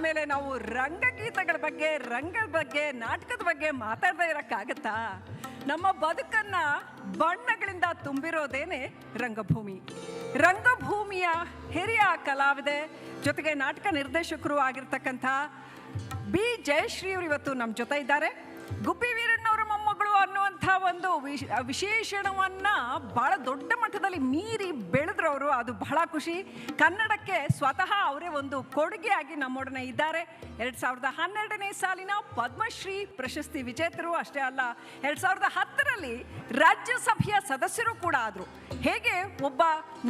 ಮೇಲೆ ನಾವು ರಂಗಗೀತೆಗಳ ಬಗ್ಗೆ, ರಂಗದ ಬಗ್ಗೆ, ನಾಟಕದ ಬಗ್ಗೆ ಮಾತಾಡದೇ ಇರೋಕ್ಕಾಗತ್ತಾ? ನಮ್ಮ ಬದುಕನ್ನ ಬಣ್ಣಗಳಿಂದ ತುಂಬಿರೋದೇನೆ ರಂಗಭೂಮಿ. ರಂಗಭೂಮಿಯ ಹಿರಿಯ ಕಲಾವಿದೆ ಜೊತೆಗೆ ನಾಟಕ ನಿರ್ದೇಶಕರು ಆಗಿರ್ತಕ್ಕಂಥ ಬಿ ಜಯಶ್ರೀ ಅವರು ಇವತ್ತು ನಮ್ಮ ಜೊತೆ ಇದ್ದಾರೆ. ಗುಬ್ಬಿ ವೀರಣ್ಣವರ ಮೊಮ್ಮಗಳು ಅನ್ನುವಂಥ ಒಂದು ವಿಶೇಷಣವನ್ನು ಬಹಳ ದೊಡ್ಡ ಮಟ್ಟದಲ್ಲಿ ಮೀರಿ ಬೆಳೆದ್ರವರು. ಅದು ಬಹಳ ಖುಷಿ. ಕನ್ನಡಕ್ಕೆ ಸ್ವತಃ ಅವರೇ ಒಂದು ಕೊಡುಗೆಯಾಗಿ ನಮ್ಮೊಡನೆ ಇದ್ದಾರೆ. 2012ನೇ ಸಾಲಿನ ಪದ್ಮಶ್ರೀ ಪ್ರಶಸ್ತಿ ವಿಜೇತರು ಅಷ್ಟೇ ಅಲ್ಲ, 2010ರಲ್ಲಿ ರಾಜ್ಯಸಭೆಯ ಸದಸ್ಯರು ಕೂಡ ಆದರು. ಹೇಗೆ ಒಬ್ಬ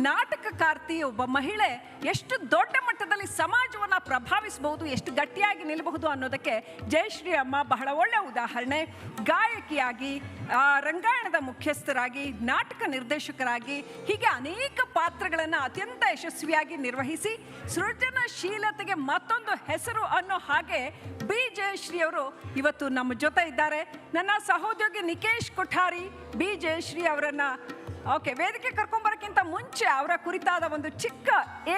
ನಾಟಕಕಾರ್ತಿ, ಒಬ್ಬ ಮಹಿಳೆ ಎಷ್ಟು ದೊಡ್ಡ ಮಟ್ಟದಲ್ಲಿ ಸಮಾಜವನ್ನು ಪ್ರಭಾವಿಸಬಹುದು, ಎಷ್ಟು ಗಟ್ಟಿಯಾಗಿ ನಿಲ್ಲಬಹುದು ಅನ್ನೋದಕ್ಕೆ ಜಯಶ್ರೀ ಅಮ್ಮ ಬಹಳ ಒಳ್ಳೆಯ ಉದಾಹರಣೆ. ಗಾಯಕಿಯಾಗಿ, ರಂಗಾಯಣದ ಮುಖ್ಯಸ್ಥರಾಗಿ, ನಾಟಕ ನಿರ್ದೇಶಕರಾಗಿ, ಹೀಗೆ ಅನೇಕ ಪಾತ್ರಗಳನ್ನು ಅತ್ಯಂತ ಯಶಸ್ವಿಯಾಗಿ ನಿರ್ವಹಿಸಿ ಸೃಜನಶೀಲತೆಗೆ ಮತ್ತೊಂದು ಹೆಸರು ಅನ್ನೋ ಹಾಗೆ ಬಿ ಜಯಶ್ರೀ ಅವರು ಇವತ್ತು ನಮ್ಮ ಜೊತೆ ಇದ್ದಾರೆ. ನನ್ನ ಸಹೋದ್ಯೋಗಿ ನಿಕೇಶ್ ಕೊಠಾರಿ ಬಿ ಜಯಶ್ರೀ ಅವರನ್ನ ವೇದಿಕೆ ಕರ್ಕೊಂಬರೋಕ್ಕಿಂತ ಮುಂಚೆ ಅವರ ಕುರಿತಾದ ಒಂದು ಚಿಕ್ಕ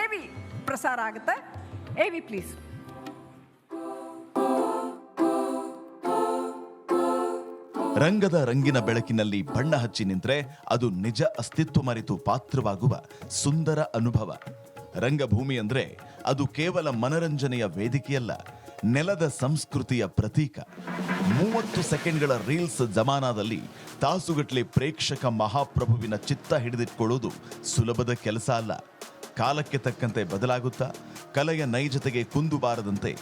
ಎವಿ ಪ್ರಸಾರ ಆಗುತ್ತೆ. ಎವಿ ಪ್ಲೀಸ್. ರಂಗದ ರಂಗಿನ ಬೆಳಕಿನಲ್ಲಿ ಬಣ್ಣ ಹಚ್ಚಿ ನಿಂತ್ರೆ ಅದು ನಿಜ ಅಸ್ತಿತ್ವ ಮರೆತು ಪಾತ್ರವಾಗುವ ಸುಂದರ ಅನುಭವ. ರಂಗಭೂಮಿ ಅಂದ್ರೆ ಅದು ಕೇವಲ ಮನರಂಜನೆಯ ವೇದಿಕೆಯಲ್ಲ, ನೆಲದ ಸಂಸ್ಕೃತಿಯ ಪ್ರತೀಕ. 30 ಸೆಕೆಂಡ್ಗಳ ರೀಲ್ಸ್ ಜಮಾನಾದಲ್ಲಿ ತಾಸುಗಟ್ಟಲೆ ಪ್ರೇಕ್ಷಕ ಮಹಾಪ್ರಭುವಿನ ಚಿತ್ತ ಹಿಡಿದಿಟ್ಕೊಳ್ಳೋದು ಸುಲಭದ ಕೆಲಸ ಅಲ್ಲ. ಕಾಲಕ್ಕೆ ತಕ್ಕಂತೆ ಬದಲಾಗುತ್ತಾ, ಕಲೆಯ ನೈಜತೆಗೆ ಕುಂದು ಬಾರದಂತೆ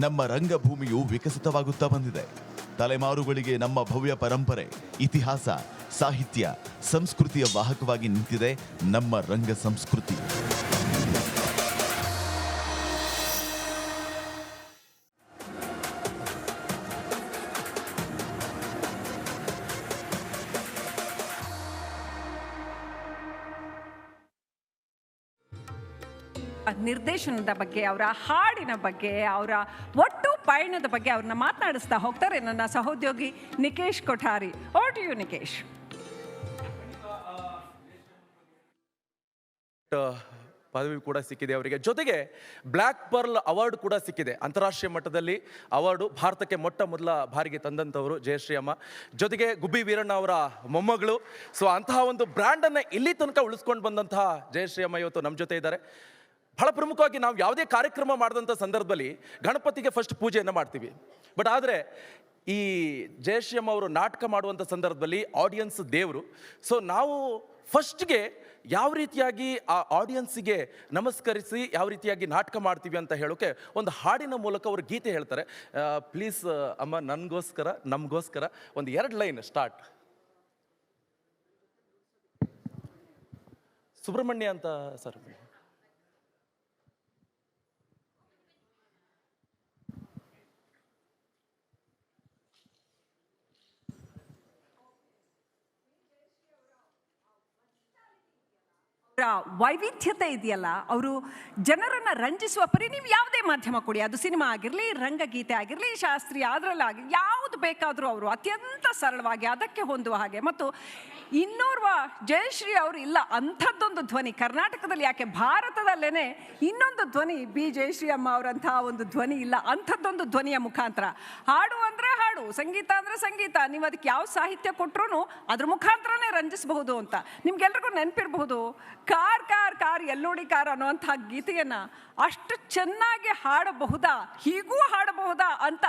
ನಮ್ಮ ರಂಗಭೂಮಿಯು ವಿಕಸಿತವಾಗುತ್ತಾ ಬಂದಿದೆ. ತಲೆಮಾರುಗಳಿಗೆ ನಮ್ಮ ಭವ್ಯ ಪರಂಪರೆ, ಇತಿಹಾಸ, ಸಾಹಿತ್ಯ, ಸಂಸ್ಕೃತಿಯ ವಾಹಕವಾಗಿ ನಿಂತಿದೆ ನಮ್ಮ ರಂಗ ಸಂಸ್ಕೃತಿ. ನಿರ್ದೇಶನದ ಬಗ್ಗೆ, ಅವರ ಹಾಡಿನ ಬಗ್ಗೆ, ಅವರ ಒಟ್ಟು ಪಯಣದ ಬಗ್ಗೆ ಅವ್ರನ್ನ ಮಾತನಾಡಿಸ್ತಾ ಹೋಗ್ತಾರೆ ನನ್ನ ಸಹೋದ್ಯೋಗಿ Nikesh Kothari. Over to you Nikesh. ಪದವಿ ಕೂಡ ಸಿಕ್ಕಿದೆ ಅವರಿಗೆ. ಜೊತೆಗೆ ಬ್ಲ್ಯಾಕ್ ಪರ್ಲ್ ಅವಾರ್ಡ್ ಕೂಡ ಸಿಕ್ಕಿದೆ. ಅಂತಾರಾಷ್ಟ್ರೀಯ ಮಟ್ಟದಲ್ಲಿ ಅವಾರ್ಡು ಭಾರತಕ್ಕೆ ಮೊಟ್ಟ ಮೊದಲ ಬಾರಿಗೆ ತಂದಂಥವರು ಜಯಶ್ರೀ ಅಮ್ಮ. ಜೊತೆಗೆ ಗುಬ್ಬಿ ವೀರಣ್ಣ ಅವರ ಮೊಮ್ಮಗಳು. ಸೊ ಅಂತಹ ಒಂದು ಬ್ರ್ಯಾಂಡನ್ನು ಇಲ್ಲಿ ತನಕ ಉಳಿಸ್ಕೊಂಡು ಬಂದಂತಹ ಜಯಶ್ರೀ ಅಮ್ಮ ಇವತ್ತು ನಮ್ಮ ಜೊತೆ ಇದ್ದಾರೆ. ಬಹಳ ಪ್ರಮುಖವಾಗಿ ನಾವು ಯಾವುದೇ ಕಾರ್ಯಕ್ರಮ ಮಾಡಿದಂಥ ಸಂದರ್ಭದಲ್ಲಿ ಗಣಪತಿಗೆ ಫಸ್ಟ್ ಪೂಜೆಯನ್ನು ಮಾಡ್ತೀವಿ. ಬಟ್ ಆದರೆ ಈ ಜಯಶ್ರೀ ಅಮ್ಮ ಅವರು ನಾಟಕ ಮಾಡುವಂಥ ಸಂದರ್ಭದಲ್ಲಿ ಆಡಿಯನ್ಸ್ ದೇವರು. ಸೊ ನಾವು ಫಸ್ಟ್ಗೆ ಯಾವ ರೀತಿಯಾಗಿ ಆ ಆಡಿಯನ್ಸಿಗೆ ನಮಸ್ಕರಿಸಿ ಯಾವ ರೀತಿಯಾಗಿ ನಾಟಕ ಮಾಡ್ತೀವಿ ಅಂತ ಹೇಳೋಕೆ ಒಂದು ಹಾಡಿನ ಮೂಲಕ ಅವರು ಗೀತೆ ಹೇಳ್ತಾರೆ. ಪ್ಲೀಸ್ ಅಮ್ಮ, ನನಗೋಸ್ಕರ, ನಮಗೋಸ್ಕರ ಒಂದು 2 ಲೈನ್ ಸ್ಟಾರ್ಟ್. ಸುಬ್ರಹ್ಮಣ್ಯ ಅಂತ ಸರ್. ವೈವಿಧ್ಯತೆ ಇದೆಯಲ್ಲ, ಅವರು ಜನರನ್ನು ರಂಜಿಸುವ ಪರಿ ನೀವು ಯಾವುದೇ ಮಾಧ್ಯಮ ಕೊಡಿ, ಅದು ಸಿನಿಮಾ ಆಗಿರಲಿ, ರಂಗಗೀತೆ ಆಗಿರಲಿ, ಶಾಸ್ತ್ರೀಯ ಅದರಲ್ಲಾಗಿ ಯಾವುದು ಬೇಕಾದರೂ ಅವರು ಅತ್ಯಂತ ಸರಳವಾಗಿ ಅದಕ್ಕೆ ಹೊಂದುವ ಹಾಗೆ. ಮತ್ತು ಇನ್ನೋರ್ವ ಜಯಶ್ರೀ ಅವರು ಇಲ್ಲ, ಅಂಥದ್ದೊಂದು ಧ್ವನಿ ಕರ್ನಾಟಕದಲ್ಲಿ, ಯಾಕೆ ಭಾರತದಲ್ಲೇ ಇನ್ನೊಂದು ಧ್ವನಿ ಬಿ ಜಯಶ್ರೀ ಅಮ್ಮ ಅವರಂತಹ ಒಂದು ಧ್ವನಿ ಇಲ್ಲ. ಅಂಥದ್ದೊಂದು ಧ್ವನಿಯ ಮುಖಾಂತರ ಹಾಡು ಅಂದರೆ ಹಾಡು, ಸಂಗೀತ ಅಂದರೆ ಸಂಗೀತ, ನೀವು ಅದಕ್ಕೆ ಯಾವ ಸಾಹಿತ್ಯ ಕೊಟ್ಟರು ಅದ್ರ ಮುಖಾಂತರನೇ ರಂಜಿಸಬಹುದು ಅಂತ. ನಿಮ್ಗೆಲ್ರಿಗೂ ನೆನಪಿರಬಹುದು, ಕಾರ್ ಕಾರ್ ಕಾರ್ ಎಲ್ಲೋಡಿ ಕಾರ್ ಅನ್ನುವಂಥ ಗೀತೆಯನ್ನು ಅಷ್ಟು ಚೆನ್ನಾಗಿ ಹಾಡಬಹುದಾ, ಹೀಗೂ ಹಾಡಬಹುದಾ ಅಂತ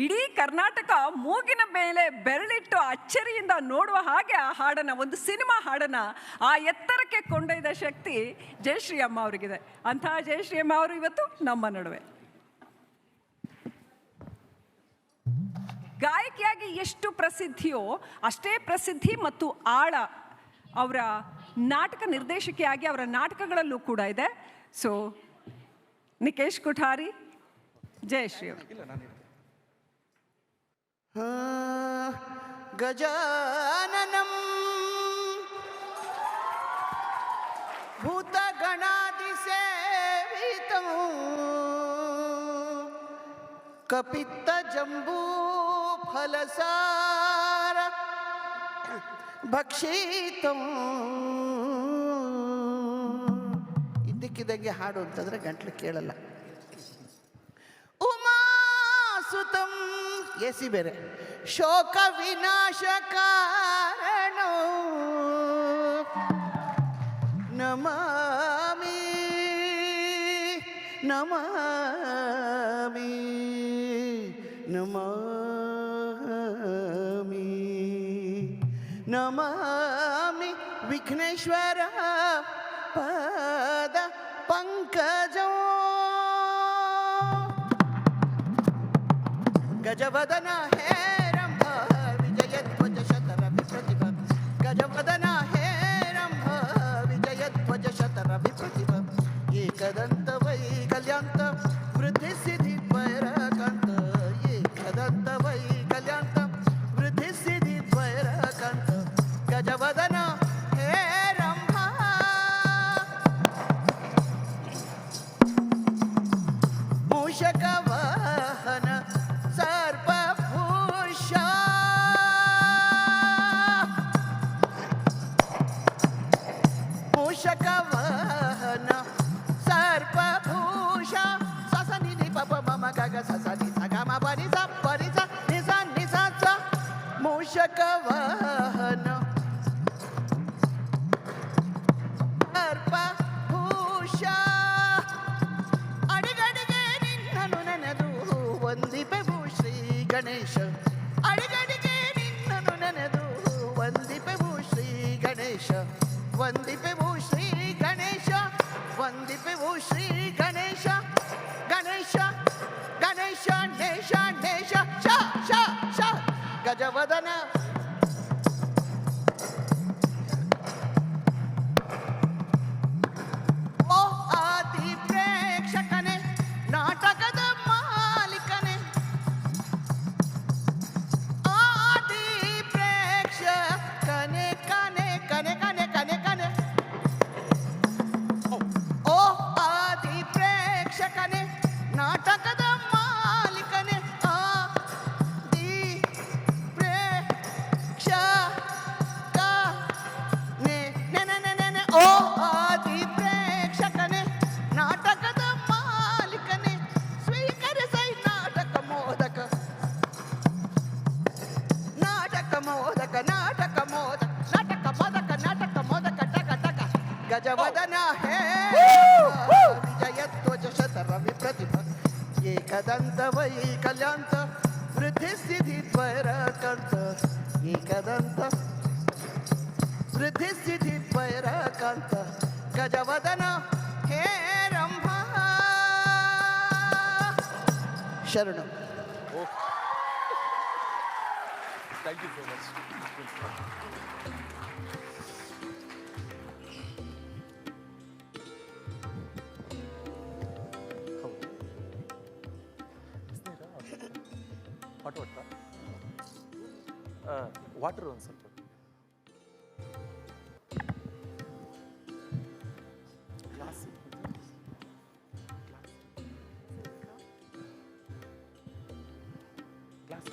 ಇಡೀ ಕರ್ನಾಟಕ ಮೂಗಿನ ಮೇಲೆ ಬೆರಳಿಟ್ಟು ಅಚ್ಚರಿಯಿಂದ ನೋಡುವ ಹಾಗೆ ಆ ಹಾಡನ್ನು, ಒಂದು ಸಿನಿಮಾ ಹಾಡನ್ನು ಆ ಎತ್ತರಕ್ಕೆ ಕೊಂಡೊಯ್ದ ಶಕ್ತಿ ಜಯಶ್ರೀ ಅಮ್ಮ ಅವರಿಗಿದೆ. ಅಂತಹ ಜಯಶ್ರೀ ಅಮ್ಮ ಅವರು ಇವತ್ತು ನಮ್ಮ ನಡುವೆ. ಗಾಯಕಿಯಾಗಿ ಎಷ್ಟು ಪ್ರಸಿದ್ಧಿಯೋ ಅಷ್ಟೇ ಪ್ರಸಿದ್ಧಿ ಮತ್ತು ಆಳ ಅವರ ನಾಟಕ ನಿರ್ದೇಶಕಿಯಾಗಿ ಅವರ ನಾಟಕಗಳಲ್ಲೂ ಕೂಡ ಇದೆ. ಸೊ ನಿಕೇಶ್ ಕೊಠಾರಿ, ಜಯಶ್ರೀ ಅವರು. ಗಜಾನನಂ ಭೂತಗಣಾದಿ ಸೇವಿತಂ ಕಪಿತ್ತ ಜಂಬೂ ಫಲಸಾರ ಭಕ್ಷಿತಂ. ಇದ್ದಕ್ಕಿದ್ದಂಗೆ ಹಾಡು ಅಂತಂದ್ರೆ ಗಂಟ್ಲು ಕೇಳಲ್ಲ. ಉಮ ಎಸಿ ಬೇರೆ. ಶೋಕ ವಿನಾಶ ಕಾರಣ ನಮಾಮಿ ನಮಾಮಿ ನಮಾಮಿ ನಮಾಮಿ ವಿಘ್ನೇಶ್ವರ ಪಾದ ಪಂಕಜೋ ಗಜವದನ ಹೇರಂಭ ವಿಜಯಧ್ವಜ ಶತರವಿ ಪ್ರತಿಭ ಗಜವದನ ಹೇರಂಭ ವಿಜಯಧ್ವಜ ಶತರವಿ ಪ್ರತಿಭ ಏಕದಂತ ವೈಕಲ್ಯಾಂತ ವೃದ್ಧಿ ಸಿದ್ಧಿ ದ್ವೈರಕಾಂತ ಏಕದಂತ ವೈಕಲ್ಯಾಂತ ವೃದ್ಧಿ ಸಿದ್ಧಿ ದ್ವೈರಕಾಂತ ಗಜವದನ ಹೇರಂಭ ಮೂಷಕ ವಾಹನ ಸರ್ಪಭೂಷ ಮೂಷಕ ವಾಹನ ಸರ್ಪಭೂಷ ಸಸ ನಿಧಿ ಪಪ ಮಮ ಗಗ ಸಸ ನಿಸ ಗಮ ಪರಿಸ ಪರಿಸ ನಿಸ ನಿಸ ಸ ಮೂಷಕ ವಾಹನ ಸರ್ಪಭೂಷ ಅಡಿಗಡಿಗೆ ನಿನ್ನನು ನೆನೆದು ವಂದಿಪೆವು ಶ್ರೀ ಗಣೇಶ ಅಡಿಗಡಿಗೆ ನಿನ್ನನು ನೆನೆದು ವಂದಿಪೆವು ಶ್ರೀ ಗಣೇಶ ವಂದಿಪೆವು ಶ್ರೀ ಗಣೇಶ ವಂದಿಪೆವು ಶ್ರೀ ಗಣೇಶ ಗಣೇಶ ಗಣೇಶ ನೇಶ ನೇಶ ಶ ಶ ಶ ಗಜವದನ ಓ ಆದಿ ಪ್ರೇಕ್ಷಕನೇ ನಾಟಕದ ಮಾಲೀಕನೇ ಆದಿ ಪ್ರೇಕ್ಷಕನೇ ಕನೆ ಕನೆ ಕನೆ ಕನೆ ಕನೆ ಓ ಆದಿ ಪ್ರೇಕ್ಷಕನೇ ನಾಟಕದ ಮಾಲೀಕನೇ ಆದಿ ಪ್ರೇಕ್ಷಕನೇ ನೆನೆ ನೆನೆ ನೆನೆ ಓ ಆದಿ ಪ್ರೇಕ್ಷಕನೇ ನಾಟಕದ ಮಾಲೀಕನೇ ಸ್ವೀಕರಿಸೈ ನಾಟಕ ಮೋದಕ ನಾಟಕ ಮೋದಕ ನಾಟಕ ಮೋದಕ ನಾಟಕ ಮೋದಕ ನಾಟಕ ಮೋದಕ ಟಕ ಟಕ ಗಜವದನ ಹೇ ವಿಜಯಧ್ವಜ ಶತರವಿ ಪ್ರತಿಭ ಏಕದಂತ ವೈಕಲ್ಯಾಂತ ವೃದ್ಧಿ ಸ್ಥಿತಿ ದ್ವೈರಕಾಂತ ಏಕದಂತ ವೃದ್ಧಿ ಸ್ಥಿತಿ ದ್ವೈರಕಾಂತ ಗಜವದನ ಹೇರಂಭ ಶರಣ. Thank you so much. Water ಒಂದು ಸ್ವಲ್ಪ ಗ್ಲಾಸ್ ಗ್ಲಾಸ್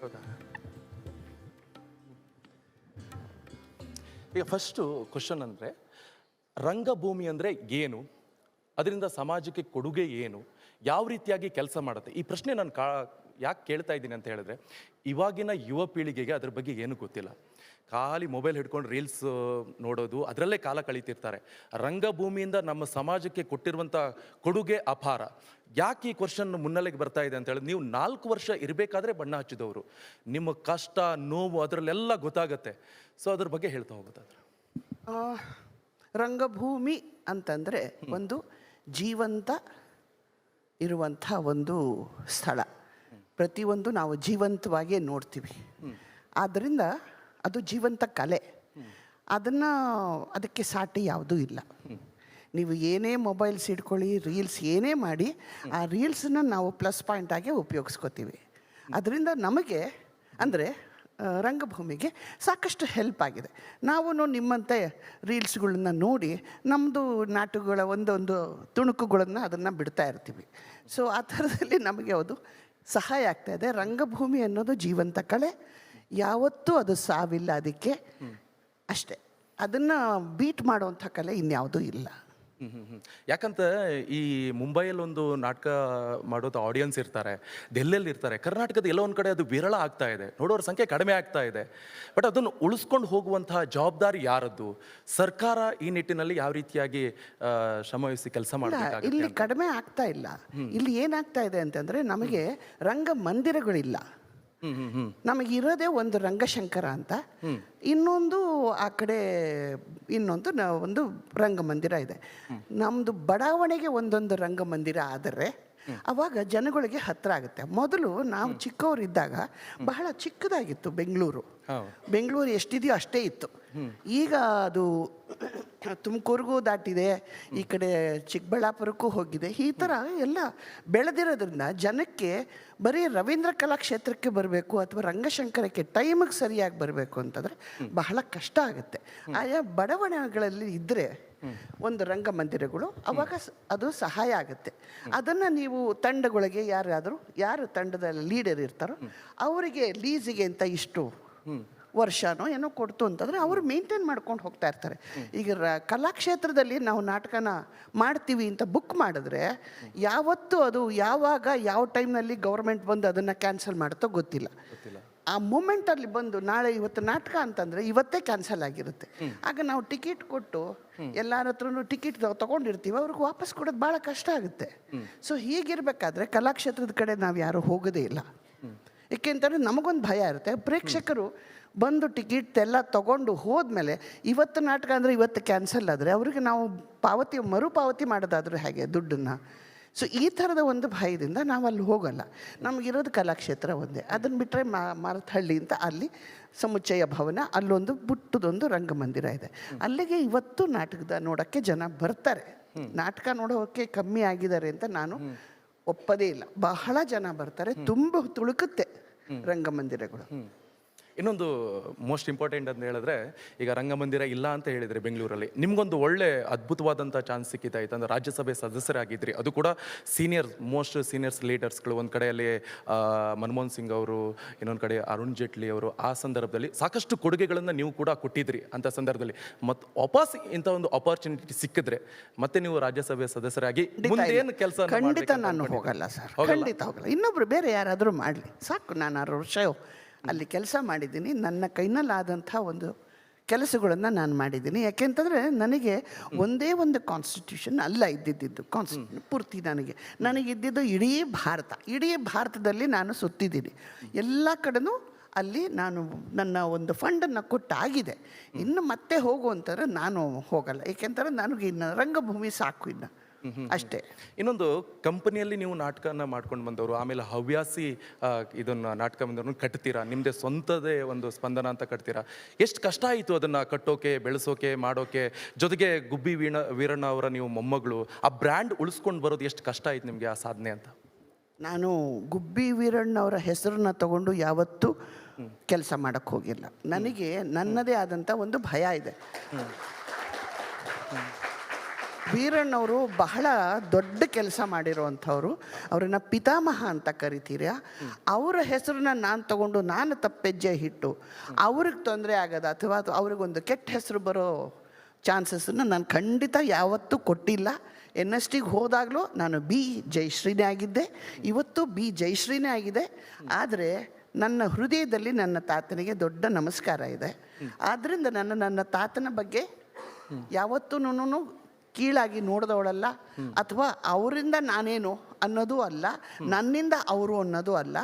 ಹೌದಾ? ಈಗ ಫಸ್ಟು ಕ್ವಶನ್ ಅಂದರೆ ರಂಗಭೂಮಿ ಅಂದರೆ ಏನು, ಅದರಿಂದ ಸಮಾಜಕ್ಕೆ ಕೊಡುಗೆ ಏನು, ಯಾವ ರೀತಿಯಾಗಿ ಕೆಲಸ ಮಾಡುತ್ತೆ? ಈ ಪ್ರಶ್ನೆ ನಾನು ಯಾಕೆ ಕೇಳ್ತಾ ಇದ್ದೀನಿ ಅಂತ ಹೇಳಿದ್ರೆ, ಇವಾಗಿನ ಯುವ ಪೀಳಿಗೆಗೆ ಅದ್ರ ಬಗ್ಗೆ ಏನೂ ಗೊತ್ತಿಲ್ಲ. ಖಾಲಿ ಮೊಬೈಲ್ ಹಿಡ್ಕೊಂಡು ರೀಲ್ಸ್ ನೋಡೋದು, ಅದರಲ್ಲೇ ಕಾಲ ಕಳೀತಿರ್ತಾರೆ. ರಂಗಭೂಮಿಯಿಂದ ನಮ್ಮ ಸಮಾಜಕ್ಕೆ ಕೊಟ್ಟಿರುವಂಥ ಕೊಡುಗೆ ಅಪಾರ. ಯಾಕೆ ಈ ಕ್ವಶನ್ ಮುನ್ನೆಲೆಗೆ ಬರ್ತಾ ಇದೆ ಅಂತ ಹೇಳಿದ್ರೆ, ನೀವು 4 ವರ್ಷ ಇರಬೇಕಾದ್ರೆ ಬಣ್ಣ ಹಚ್ಚಿದವರು, ನಿಮ್ಮ ಕಷ್ಟ ನೋವು ಅದರಲ್ಲೆಲ್ಲ ಗೊತ್ತಾಗತ್ತೆ. ಸೊ ಅದ್ರ ಬಗ್ಗೆ ಹೇಳ್ತಾ ಹೋಗೋದಾದ್ರೆ, ರಂಗಭೂಮಿ ಅಂತಂದರೆ ಒಂದು ಜೀವಂತ ಇರುವಂಥ ಒಂದು ಸ್ಥಳ. ಪ್ರತಿಯೊಂದು ನಾವು ಜೀವಂತವಾಗಿ ನೋಡ್ತೀವಿ. ಆದ್ದರಿಂದ ಅದು ಜೀವಂತ ಕಲೆ. ಅದಕ್ಕೆ ಸಾಟಿ ಯಾವುದೂ ಇಲ್ಲ. ನೀವು ಏನೇ ಮೊಬೈಲ್ಸ್ ಇಟ್ಕೊಳ್ಳಿ, ರೀಲ್ಸ್ ಏನೇ ಮಾಡಿ, ಆ ರೀಲ್ಸನ್ನ ನಾವು ಪ್ಲಸ್ ಪಾಯಿಂಟಾಗಿ ಉಪಯೋಗಿಸ್ಕೋತೀವಿ. ಅದರಿಂದ ನಮಗೆ ಅಂದರೆ ರಂಗಭೂಮಿಗೆ ಸಾಕಷ್ಟು ಹೆಲ್ಪ್ ಆಗಿದೆ. ನಾವು ನಿಮ್ಮಂತೆ ರೀಲ್ಸ್ಗಳನ್ನ ನೋಡಿ ನಮ್ಮದು ನಾಟಕಗಳ ಒಂದೊಂದು ತುಣುಕುಗಳನ್ನು ಅದನ್ನು ಬಿಡ್ತಾ ಇರ್ತೀವಿ. ಸೊ ಆ ಥರದಲ್ಲಿ ನಮಗೆ ಅದು ಸಹಾಯ ಆಗ್ತಾಯಿದೆ. ರಂಗಭೂಮಿ ಅನ್ನೋದು ಜೀವಂತ ಕಲೆ, ಯಾವತ್ತೂ ಅದು ಸಾವಿಲ್ಲ ಅದಕ್ಕೆ, ಅಷ್ಟೇ. ಅದನ್ನು ಬೀಟ್ ಮಾಡುವಂಥ ಕಲೆ ಇನ್ಯಾವುದೂ ಇಲ್ಲ. ಯಾಕಂತ ಈ ಮುಂಬೈಯಲ್ಲಿ ಒಂದು ನಾಟಕ ಮಾಡೋದು ಆಡಿಯನ್ಸ್ ಇರ್ತಾರೆ, ಡೆಲ್ಲಿಯಲ್ಲಿ ಇರ್ತಾರೆ. ಕರ್ನಾಟಕದ ಎಲ್ಲೋ ಒಂದು ಕಡೆ ಅದು ವಿರಳ ಆಗ್ತಾ ಇದೆ, ನೋಡೋರ ಸಂಖ್ಯೆ ಕಡಿಮೆ ಆಗ್ತಾ ಇದೆ. ಬಟ್ ಅದನ್ನು ಉಳಿಸ್ಕೊಂಡು ಹೋಗುವಂತಹ ಜವಾಬ್ದಾರಿ ಯಾರದ್ದು? ಸರ್ಕಾರ ಈ ನಿಟ್ಟಿನಲ್ಲಿ ಯಾವ ರೀತಿಯಾಗಿ ಶ್ರಮವಹಿಸಿ ಕೆಲಸ ಮಾಡಬೇಕಾಗುತ್ತೆ? ಇಲ್ಲಿ ಕಡಿಮೆ ಆಗ್ತಾ ಇಲ್ಲ. ಇಲ್ಲಿ ಏನಾಗ್ತಾ ಇದೆ ಅಂತಂದರೆ, ನಮಗೆ ರಂಗಮಂದಿರಗಳಿಲ್ಲ. ನಮಗಿರೋದೇ ಒಂದು ರಂಗಶಂಕರ ಅಂತ, ಇನ್ನೊಂದು ಆ ಕಡೆ ಇನ್ನೊಂದು ಒಂದು ರಂಗಮಂದಿರ ಇದೆ. ನಮ್ಮದು ಬಡಾವಣೆಗೆ ಒಂದೊಂದು ರಂಗಮಂದಿರ ಆದರೆ ಅವಾಗ ಜನಗಳಿಗೆ ಹತ್ತಿರ ಆಗುತ್ತೆ. ಮೊದಲು ನಾವು ಚಿಕ್ಕವರಿದ್ದಾಗ ಬಹಳ ಚಿಕ್ಕದಾಗಿತ್ತು ಬೆಂಗಳೂರು ಎಷ್ಟಿದೆಯೋ ಅಷ್ಟೇ ಇತ್ತು. ಈಗ ಅದು ತುಮಕೂರಿಗೂ ದಾಟಿದೆ, ಈ ಕಡೆ ಚಿಕ್ಕಬಳ್ಳಾಪುರಕ್ಕೂ ಹೋಗಿದೆ. ಈ ಥರ ಎಲ್ಲ ಬೆಳೆದಿರೋದ್ರಿಂದ ಜನಕ್ಕೆ ಬರೀ ರವೀಂದ್ರ ಕಲಾಕ್ಷೇತ್ರಕ್ಕೆ ಬರಬೇಕು ಅಥವಾ ರಂಗಶಂಕರಕ್ಕೆ ಟೈಮಿಗೆ ಸರಿಯಾಗಿ ಬರಬೇಕು ಅಂತಂದರೆ ಬಹಳ ಕಷ್ಟ ಆಗುತ್ತೆ. ಆಯಾ ಬಡಾವಣೆಗಳಲ್ಲಿ ಇದ್ದರೆ ಒಂದು ರಂಗಮಂದಿರಗಳು, ಅವಾಗ ಅದು ಸಹಾಯ ಆಗುತ್ತೆ. ಅದನ್ನು ನೀವು ತಂಡಗಳಿಗೆ ಯಾರು ತಂಡದ ಲೀಡರ್ ಇರ್ತಾರೋ ಅವರಿಗೆ ಲೀಸಿಗೆ ಅಂತ ಇಷ್ಟು ವರ್ಷನೋ ಏನೋ ಕೊಡ್ತು ಅಂತಂದರೆ ಅವರು ಮೇಂಟೈನ್ ಮಾಡ್ಕೊಂಡು ಹೋಗ್ತಾ ಇರ್ತಾರೆ. ಈಗ ಕಲಾಕ್ಷೇತ್ರದಲ್ಲಿ ನಾವು ನಾಟಕನ ಮಾಡ್ತೀವಿ ಅಂತ ಬುಕ್ ಮಾಡಿದ್ರೆ ಯಾವತ್ತೂ ಅದು ಯಾವಾಗ ಯಾವ ಟೈಮ್ನಲ್ಲಿ ಗೌರ್ಮೆಂಟ್ ಬಂದು ಅದನ್ನು ಕ್ಯಾನ್ಸಲ್ ಮಾಡುತ್ತೋ ಗೊತ್ತಿಲ್ಲ. ಆ ಮೂಮೆಂಟಲ್ಲಿ ಬಂದು ನಾಳೆ ಇವತ್ತು ನಾಟಕ ಅಂತಂದರೆ ಇವತ್ತೇ ಕ್ಯಾನ್ಸಲ್ ಆಗಿರುತ್ತೆ. ಆಗ ನಾವು ಟಿಕೆಟ್ ಕೊಟ್ಟು ಎಲ್ಲರ ಹತ್ರನೂ ಟಿಕೆಟ್ ತೊಗೊಂಡಿರ್ತೀವಿ, ಅವ್ರಿಗೆ ವಾಪಸ್ ಕೊಡೋದು ಭಾಳ ಕಷ್ಟ ಆಗುತ್ತೆ. ಸೊ ಹೀಗಿರಬೇಕಾದ್ರೆ ಕಲಾಕ್ಷೇತ್ರದ ಕಡೆ ನಾವು ಯಾರೂ ಹೋಗೋದೇ ಇಲ್ಲ. ಏಕೆಂತಂದರೆ ನಮಗೊಂದು ಭಯ ಇರುತ್ತೆ, ಪ್ರೇಕ್ಷಕರು ಬಂದು ಟಿಕೆಟ್ ಎಲ್ಲ ತೊಗೊಂಡು ಹೋದ್ಮೇಲೆ ಇವತ್ತು ನಾಟಕ ಅಂದರೆ ಇವತ್ತು ಕ್ಯಾನ್ಸಲ್ ಆದರೆ ಅವರಿಗೆ ನಾವು ಮರುಪಾವತಿ ಮಾಡೋದಾದರೂ ಹೇಗೆ ದುಡ್ಡನ್ನು? ಸೊ ಈ ಥರದ ಒಂದು ಭಯದಿಂದ ನಾವು ಅಲ್ಲಿ ಹೋಗಲ್ಲ. ನಮಗಿರೋದು ಕಲಾಕ್ಷೇತ್ರ ಒಂದೇ. ಅದನ್ನು ಬಿಟ್ಟರೆ ಮಾರತಹಳ್ಳಿ ಅಂತ ಅಲ್ಲಿ ಸಮುಚ್ಚಯ ಭವನ, ಅಲ್ಲೊಂದು ಪುಟ್ಟದೊಂದು ರಂಗಮಂದಿರ ಇದೆ. ಅಲ್ಲಿಗೆ ಇವತ್ತು ನಾಟಕದ ನೋಡೋಕ್ಕೆ ಜನ ಬರ್ತಾರೆ. ನಾಟಕ ನೋಡೋಕ್ಕೆ ಕಮ್ಮಿ ಆಗಿದ್ದಾರೆ ಅಂತ ನಾನು ಒಪ್ಪದೇ ಇಲ್ಲ. ಬಹಳ ಜನ ಬರ್ತಾರೆ, ತುಂಬ ತುಳುಕುತ್ತೆ ರಂಗಮಂದಿರಗಳು. ಇನ್ನೊಂದು ಮೋಸ್ಟ್ ಇಂಪಾರ್ಟೆಂಟ್ ಅಂತ ಹೇಳಿದ್ರೆ, ಈಗ ರಂಗಮಂದಿರ ಇಲ್ಲ ಅಂತ ಹೇಳಿದರೆ ಬೆಂಗಳೂರಲ್ಲಿ ನಿಮ್ಗೊಂದು ಒಳ್ಳೆ ಅದ್ಭುತವಾದಂಥ ಚಾನ್ಸ್ ಸಿಕ್ಕಿತಾಯ್ತು ಅಂದರೆ ರಾಜ್ಯಸಭೆ ಸದಸ್ಯರಾಗಿದ್ರಿ, ಅದು ಕೂಡ ಮೋಸ್ಟ್ ಸೀನಿಯರ್ಸ್ ಲೀಡರ್ಸ್ಗಳು. ಒಂದು ಕಡೆಯಲ್ಲಿ ಮನಮೋಹನ್ ಸಿಂಗ್ ಅವರು, ಇನ್ನೊಂದು ಕಡೆ ಅರುಣ್ ಜೇಟ್ಲಿ ಅವರು. ಆ ಸಂದರ್ಭದಲ್ಲಿ ಸಾಕಷ್ಟು ಕೊಡುಗೆಗಳನ್ನು ನೀವು ಕೂಡ ಕೊಟ್ಟಿದ್ರಿ. ಅಂಥ ಸಂದರ್ಭದಲ್ಲಿ ಮತ್ತು ವಾಪಸ್ ಇಂಥ ಒಂದು ಆಪರ್ಚುನಿಟಿ ಸಿಕ್ಕಿದ್ರೆ ಮತ್ತೆ ನೀವು ರಾಜ್ಯಸಭೆ ಸದಸ್ಯರಾಗಿ ಮುಂದೆ ಏನು ಕೆಲಸ? ಖಂಡಿತ ನಾನು ಹೋಗಲ್ಲ ಸರ್, ಖಂಡಿತ ಹೋಗಲ್ಲ. ಇನ್ನೊಬ್ರು ಬೇರೆ ಯಾರಾದರೂ ಮಾಡಲಿ ಸಾಕು. ನಾನು 6 ವರ್ಷ ಅಲ್ಲಿ ಕೆಲಸ ಮಾಡಿದ್ದೀನಿ. ನನ್ನ ಕೈನಲ್ಲಾದಂಥ ಒಂದು ಕೆಲಸಗಳನ್ನು ನಾನು ಮಾಡಿದ್ದೀನಿ. ಯಾಕೆಂತಂದರೆ ನನಗೆ ಒಂದೇ ಒಂದು ಕಾನ್ಸ್ಟಿಟ್ಯೂಷನ್ ಅಲ್ಲ ಇದ್ದಿದ್ದು. ಪೂರ್ತಿ ನನಗಿದ್ದಿದ್ದು ಇಡೀ ಭಾರತದಲ್ಲಿ ನಾನು ಸುತ್ತಿದ್ದೀನಿ. ಎಲ್ಲ ಕಡೆನೂ ಅಲ್ಲಿ ನಾನು ನನ್ನ ಒಂದು ಫಂಡನ್ನು ಕೊಟ್ಟಾಗಿದೆ. ಇನ್ನು ಮತ್ತೆ ಹೋಗು ಅಂತಂದರೆ ನಾನು ಹೋಗಲ್ಲ. ಏಕೆಂದರೆ ನನಗೆ ಇನ್ನು ರಂಗಭೂಮಿ ಸಾಕು ಇನ್ನು ಅಷ್ಟೇ. ಇನ್ನೊಂದು ಕಂಪನಿಯಲ್ಲಿ ನೀವು ನಾಟಕನ ಮಾಡ್ಕೊಂಡು ಬಂದವರು, ಆಮೇಲೆ ಹವ್ಯಾಸಿ ಇದನ್ನು ನಾಟಕ ಬಂದವ್ರನ್ನ ಕಟ್ತೀರಾ, ನಿಮ್ಮದೇ ಸ್ವಂತದೇ ಒಂದು ಸ್ಪಂದನ ಅಂತ ಕಟ್ತೀರಾ. ಎಷ್ಟು ಕಷ್ಟ ಆಯಿತು ಅದನ್ನು ಕಟ್ಟೋಕೆ, ಬೆಳೆಸೋಕೆ, ಮಾಡೋಕೆ? ಜೊತೆಗೆ ಗುಬ್ಬಿ ವೀರಣ್ಣ ಅವರ ನೀವು ಮೊಮ್ಮಗಳು, ಆ ಬ್ರ್ಯಾಂಡ್ ಉಳಿಸ್ಕೊಂಡು ಬರೋದು ಎಷ್ಟು ಕಷ್ಟ ಆಯಿತು ನಿಮಗೆ ಆ ಸಾಧನೆ ಅಂತ? ನಾನು ಗುಬ್ಬಿ ವೀರಣ್ಣವರ ಹೆಸರನ್ನ ತಗೊಂಡು ಯಾವತ್ತೂ ಕೆಲಸ ಮಾಡೋಕ್ಕೆ ಹೋಗಿಲ್ಲ. ನನಗೆ ನನ್ನದೇ ಆದಂಥ ಒಂದು ಭಯ ಇದೆ. ವೀರಣ್ಣವರು ಬಹಳ ದೊಡ್ಡ ಕೆಲಸ ಮಾಡಿರೋವಂಥವ್ರು. ಅವರನ್ನು ಪಿತಾಮಹ ಅಂತ ಕರಿತೀರ. ಅವರ ಹೆಸರನ್ನ ನಾನು ತಗೊಂಡು ನಾನು ತಪ್ಪೆಜ್ಜೆ ಇಟ್ಟು ಅವ್ರಿಗೆ ತೊಂದರೆ ಆಗೋದು ಅಥವಾ ಅವ್ರಿಗೊಂದು ಕೆಟ್ಟ ಹೆಸರು ಬರೋ ಚಾನ್ಸಸ್ಸನ್ನು ನಾನು ಖಂಡಿತ ಯಾವತ್ತೂ ಕೊಟ್ಟಿಲ್ಲ. NST ಹೋದಾಗಲೂ ನಾನು ಬಿ ಜಯಶ್ರೀನೇ ಆಗಿದ್ದೆ, ಇವತ್ತು ಬಿ ಜಯಶ್ರೀನೇ ಆಗಿದೆ. ಆದರೆ ನನ್ನ ಹೃದಯದಲ್ಲಿ ನನ್ನ ತಾತನಿಗೆ ದೊಡ್ಡ ನಮಸ್ಕಾರ ಇದೆ. ಆದ್ದರಿಂದ ನನ್ನ ತಾತನ ಬಗ್ಗೆ ಯಾವತ್ತೂ ಕೀಳಾಗಿ ನೋಡಿದವಳಲ್ಲ, ಅಥವಾ ಅವರಿಂದ ನಾನೇನು ಅನ್ನೋದು ಅಲ್ಲ, ನನ್ನಿಂದ ಅವರು ಅನ್ನೋದು ಅಲ್ಲ.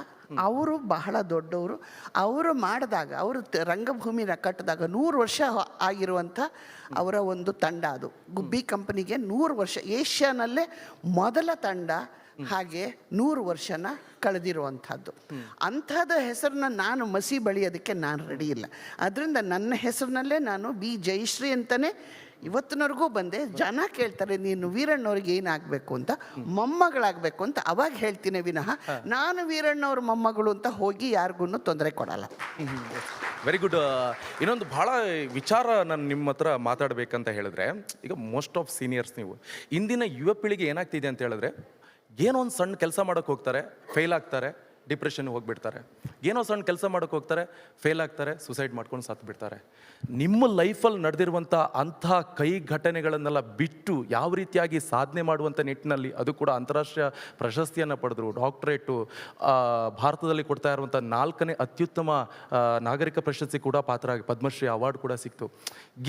ಅವರು ಬಹಳ ದೊಡ್ಡವರು. ಅವರು ಮಾಡಿದಾಗ, ಅವರು ರಂಗಭೂಮಿನ ಕಟ್ಟಿದಾಗ 100 ವರ್ಷ ಆಗಿರುವಂಥ ಅವರ ಒಂದು ತಂಡ ಅದು. ಗುಬ್ಬಿ ಕಂಪನಿಗೆ 100 ವರ್ಷ, ಏಷ್ಯಾನಲ್ಲೇ ಮೊದಲ ತಂಡ. ಹಾಗೆ 100 ವರ್ಷನ ಕಳೆದಿರುವಂಥದ್ದು. ಅಂಥದ್ದು ಹೆಸರನ್ನ ನಾನು ಮಸಿ ಬಳಿಯೋದಕ್ಕೆ ನಾನು ರೆಡಿ ಇಲ್ಲ. ಅದರಿಂದ ನನ್ನ ಹೆಸರಿನಲ್ಲೇ ನಾನು ಬಿ ಜಯಶ್ರೀ ಅಂತಲೇ ಇವತ್ತಿನವರೆಗೂ ಬಂದೆ. ಜನ ಕೇಳ್ತಾರೆ ನೀನು ವೀರಣ್ಣವ್ರಿಗೆ ಏನಾಗಬೇಕು ಅಂತ, ಮೊಮ್ಮಗಳಾಗಬೇಕು ಅಂತ. ಅವಾಗ ಹೇಳ್ತೀನಿ ವಿನಃ ನಾನು ವೀರಣ್ಣವ್ರ ಮೊಮ್ಮಗಳು ಅಂತ ಹೋಗಿ ಯಾರಿಗೂ ತೊಂದರೆ ಕೊಡಲ್ಲ. Very good. ಇನ್ನೊಂದು ಭಾಳ ವಿಚಾರ ನಾನು ನಿಮ್ಮ ಹತ್ರ ಮಾತಾಡಬೇಕಂತ ಹೇಳಿದ್ರೆ, ಈಗ ಮೋಸ್ಟ್ ಆಫ್ ಸೀನಿಯರ್ಸ್ ನೀವು, ಇಂದಿನ ಯುವ ಪೀಳಿಗೆ ಏನಾಗ್ತಿದೆ ಅಂತ ಹೇಳಿದ್ರೆ, ಏನೋ ಒಂದು ಸಣ್ಣ ಕೆಲಸ ಮಾಡೋಕ್ಕೆ ಹೋಗ್ತಾರೆ, ಫೇಲ್ ಆಗ್ತಾರೆ, ಡಿಪ್ರೆಷನ್ಗೆ ಹೋಗ್ಬಿಡ್ತಾರೆ. ಏನೋ ಸಣ್ಣ ಕೆಲಸ ಮಾಡೋಕ್ಕೆ ಹೋಗ್ತಾರೆ, ಫೇಲ್ ಆಗ್ತಾರೆ, ಸುಸೈಡ್ ಮಾಡ್ಕೊಂಡು ಸತ್ತು ಬಿಡ್ತಾರೆ. ನಿಮ್ಮ ಲೈಫಲ್ಲಿ ನಡೆದಿರುವಂಥ ಅಂಥ ಕೈ ಘಟನೆಗಳನ್ನೆಲ್ಲ ಬಿಟ್ಟು ಯಾವ ರೀತಿಯಾಗಿ ಸಾಧನೆ ಮಾಡುವಂಥ ನಿಟ್ಟಿನಲ್ಲಿ, ಅದು ಕೂಡ ಅಂತಾರಾಷ್ಟ್ರೀಯ ಪ್ರಶಸ್ತಿಯನ್ನು ಪಡೆದ್ರು, ಡಾಕ್ಟರೇಟು, ಭಾರತದಲ್ಲಿ ಕೊಡ್ತಾ ಇರುವಂಥ 4ನೇ ಅತ್ಯುತ್ತಮ ನಾಗರಿಕ ಪ್ರಶಸ್ತಿ ಕೂಡ ಪಾತ್ರರಾಗಿ ಪದ್ಮಶ್ರೀ ಅವಾರ್ಡ್ ಕೂಡ ಸಿಕ್ತು.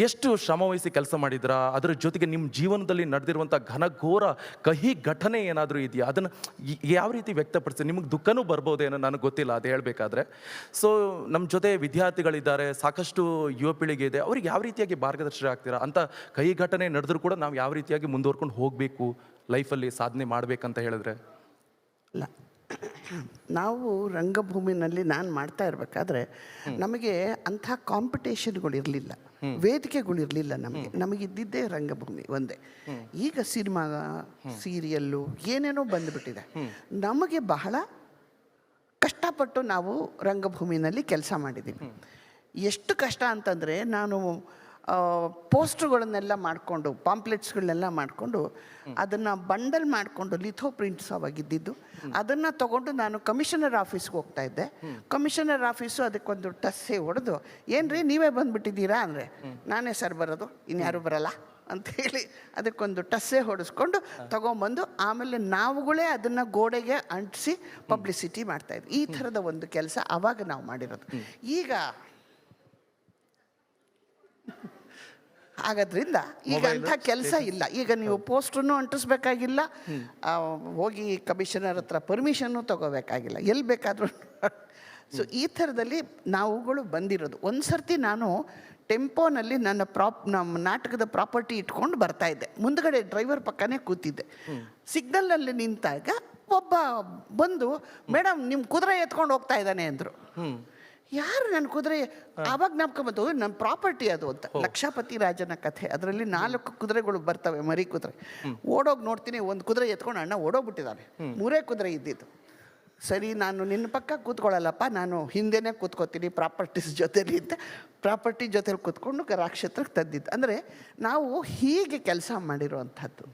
ಎಷ್ಟು ಶ್ರಮವಹಿಸಿ ಕೆಲಸ ಮಾಡಿದ್ರಾ? ಅದರ ಜೊತೆಗೆ ನಿಮ್ಮ ಜೀವನದಲ್ಲಿ ನಡೆದಿರುವಂಥ ಘನಘೋರ ಕಹಿ ಘಟನೆ ಏನಾದರೂ ಇದೆಯಾ? ಅದನ್ನು ಯಾವ ರೀತಿ ವ್ಯಕ್ತಪಡಿಸಿ? ನಿಮಗೆ ದುಃಖನೂ ಬರ್ಬೋದೇನೋ, ನನಗೆ ಗೊತ್ತಿಲ್ಲ ಅದು ಹೇಳಬೇಕಾದ್ರೆ. ಸೊ ನಮ್ಮ ಜೊತೆ ವಿದ್ಯಾರ್ಥಿಗಳಿದ್ದಾರೆ, ಸಾಕಷ್ಟು ಯುವ ಪೀಳಿಗೆ ಇದೆ, ಅವ್ರಿಗೆ ಯಾವ ರೀತಿಯಾಗಿ ಮಾರ್ಗದರ್ಶನ ಆಗ್ತೀರಾ? ಅಂತ ಕೈ ಘಟನೆ ನಡೆದ್ರೂ ಕೂಡ ನಾವು ಯಾವ ರೀತಿಯಾಗಿ ಮುಂದುವರ್ಕೊಂಡು ಹೋಗಬೇಕು ಲೈಫಲ್ಲಿ ಸಾಧನೆ ಮಾಡಬೇಕಂತ ಹೇಳಿದ್ರೆ? ಇಲ್ಲ, ನಾವು ರಂಗಭೂಮಿನಲ್ಲಿ ನಾನು ಮಾಡ್ತಾ ಇರಬೇಕಾದ್ರೆ ನಮಗೆ ಅಂಥ ಕಾಂಪಿಟೇಷನ್ಗಳಿರಲಿಲ್ಲ, ವೇದಿಕೆಗಳಿರಲಿಲ್ಲ. ನಮಗಿದ್ದಿದ್ದೇ ರಂಗಭೂಮಿ ಒಂದೇ. ಈಗ ಸಿನಿಮಾ, ಸೀರಿಯಲ್ಲು ಏನೇನೋ ಬಂದುಬಿಟ್ಟಿದೆ. ನಮಗೆ ಬಹಳ ಕಷ್ಟಪಟ್ಟು ನಾವು ರಂಗಭೂಮಿನಲ್ಲಿ ಕೆಲಸ ಮಾಡಿದ್ದೀವಿ. ಎಷ್ಟು ಕಷ್ಟ ಅಂತಂದರೆ, ನಾನು ಪೋಸ್ಟ್ರುಗಳನ್ನೆಲ್ಲ ಮಾಡಿಕೊಂಡು, ಪಾಂಪ್ಲೆಟ್ಸ್ಗಳನ್ನೆಲ್ಲ ಮಾಡಿಕೊಂಡು ಅದನ್ನು ಬಂಡಲ್ ಮಾಡಿಕೊಂಡು, ಲಿಥೋ ಪ್ರಿಂಟ್ಸ್ ಅವಾಗಿದ್ದಿದ್ದು, ಅದನ್ನು ತೊಗೊಂಡು ನಾನು ಕಮಿಷನರ್ ಆಫೀಸ್ಗೆ ಹೋಗ್ತಾ ಇದ್ದೆ. ಕಮಿಷನರ್ ಆಫೀಸು ಅದಕ್ಕೊಂದು ಟಸ್ಸೆ ಹೊಡೆದು, ಏನ್ರಿ ನೀವೇ ಬಂದುಬಿಟ್ಟಿದ್ದೀರಾ ಅಂದರೆ, ನಾನೇ ಸರ್ ಬರೋದು, ಇನ್ಯಾರೂ ಬರಲ್ಲ ಅಂಥೇಳಿ ಅದಕ್ಕೊಂದು ಟಸ್ಸೆ ಹೊಡೆಸ್ಕೊಂಡು ತೊಗೊಂಬಂದು ಆಮೇಲೆ ನಾವುಗಳೇ ಅದನ್ನು ಗೋಡೆಗೆ ಅಂಟಿಸಿ ಪಬ್ಲಿಸಿಟಿ ಮಾಡ್ತಾಯಿದ್ವಿ. ಈ ಥರದ ಒಂದು ಕೆಲಸ ಆವಾಗ ನಾವು ಮಾಡಿರೋದು. ಈಗ ಆಗೋದ್ರಿಂದ ಈಗ ಅಂಥ ಕೆಲಸ ಇಲ್ಲ. ಈಗ ನೀವು ಪೋಸ್ಟನ್ನು ಅಂಟಿಸ್ಬೇಕಾಗಿಲ್ಲ, ಹೋಗಿ ಕಮಿಷನರ್ ಹತ್ರ ಪರ್ಮಿಷನ್ನು ತೊಗೋಬೇಕಾಗಿಲ್ಲ, ಎಲ್ಲಿ ಬೇಕಾದರೂ. ಸೊ ಈ ಥರದಲ್ಲಿ ನಾವುಗಳು ಬಂದಿರೋದು. ಒಂದು ಸರ್ತಿ ನಾನು ಟೆಂಪೋನಲ್ಲಿ ನಮ್ಮ ನಾಟಕದ ಪ್ರಾಪರ್ಟಿ ಇಟ್ಕೊಂಡು ಬರ್ತಾಯಿದ್ದೆ. ಮುಂದ್ಗಡೆ ಡ್ರೈವರ್ ಪಕ್ಕನೇ ಕೂತಿದ್ದೆ. ಸಿಗ್ನಲಲ್ಲಿ ನಿಂತಾಗ ಒಬ್ಬ ಬಂದು, ಮೇಡಮ್ ನಿಮ್ಮ ಕುದುರೆ ಎತ್ಕೊಂಡು ಹೋಗ್ತಾ ಇದ್ದಾನೆ ಅಂದರು. ಯಾರು ನನ್ನ ಕುದುರೆ? ಆವಾಗ ನಾಪ್ಕೊಂಬಂತು, ನನ್ನ ಪ್ರಾಪರ್ಟಿ ಅದು ಅಂತ. ಲಕ್ಷಪತಿ ರಾಜನ ಕಥೆ, ಅದರಲ್ಲಿ 4 ಕುದುರೆಗಳು ಬರ್ತವೆ, ಮರಿ ಕುದುರೆ. ಓಡೋಗಿ ನೋಡ್ತೀನಿ, ಒಂದು ಕುದುರೆ ಎತ್ಕೊಂಡು ಅಣ್ಣ ಓಡೋಗ್ಬಿಟ್ಟಿದ್ದಾನೆ. 3 ಕುದುರೆ ಇದ್ದಿದ್ದು. ಸರಿ, ನಾನು ನಿನ್ನ ಪಕ್ಕ ಕೂತ್ಕೊಳ್ಳಲ್ಲಪ್ಪ, ನಾನು ಹಿಂದೆನೇ ಕೂತ್ಕೋತೀನಿ ಪ್ರಾಪರ್ಟೀಸ್ ಜೊತೆಲಿ ಅಂತ ಪ್ರಾಪರ್ಟಿ ಜೊತೆಲಿ ಕೂತ್ಕೊಂಡು ಕರಾಕ್ಷೇತ್ರಕ್ಕೆ ತಂದಿದ್ದು. ಅಂದರೆ ನಾವು ಹೀಗೆ ಕೆಲಸ ಮಾಡಿರುವಂಥದ್ದು.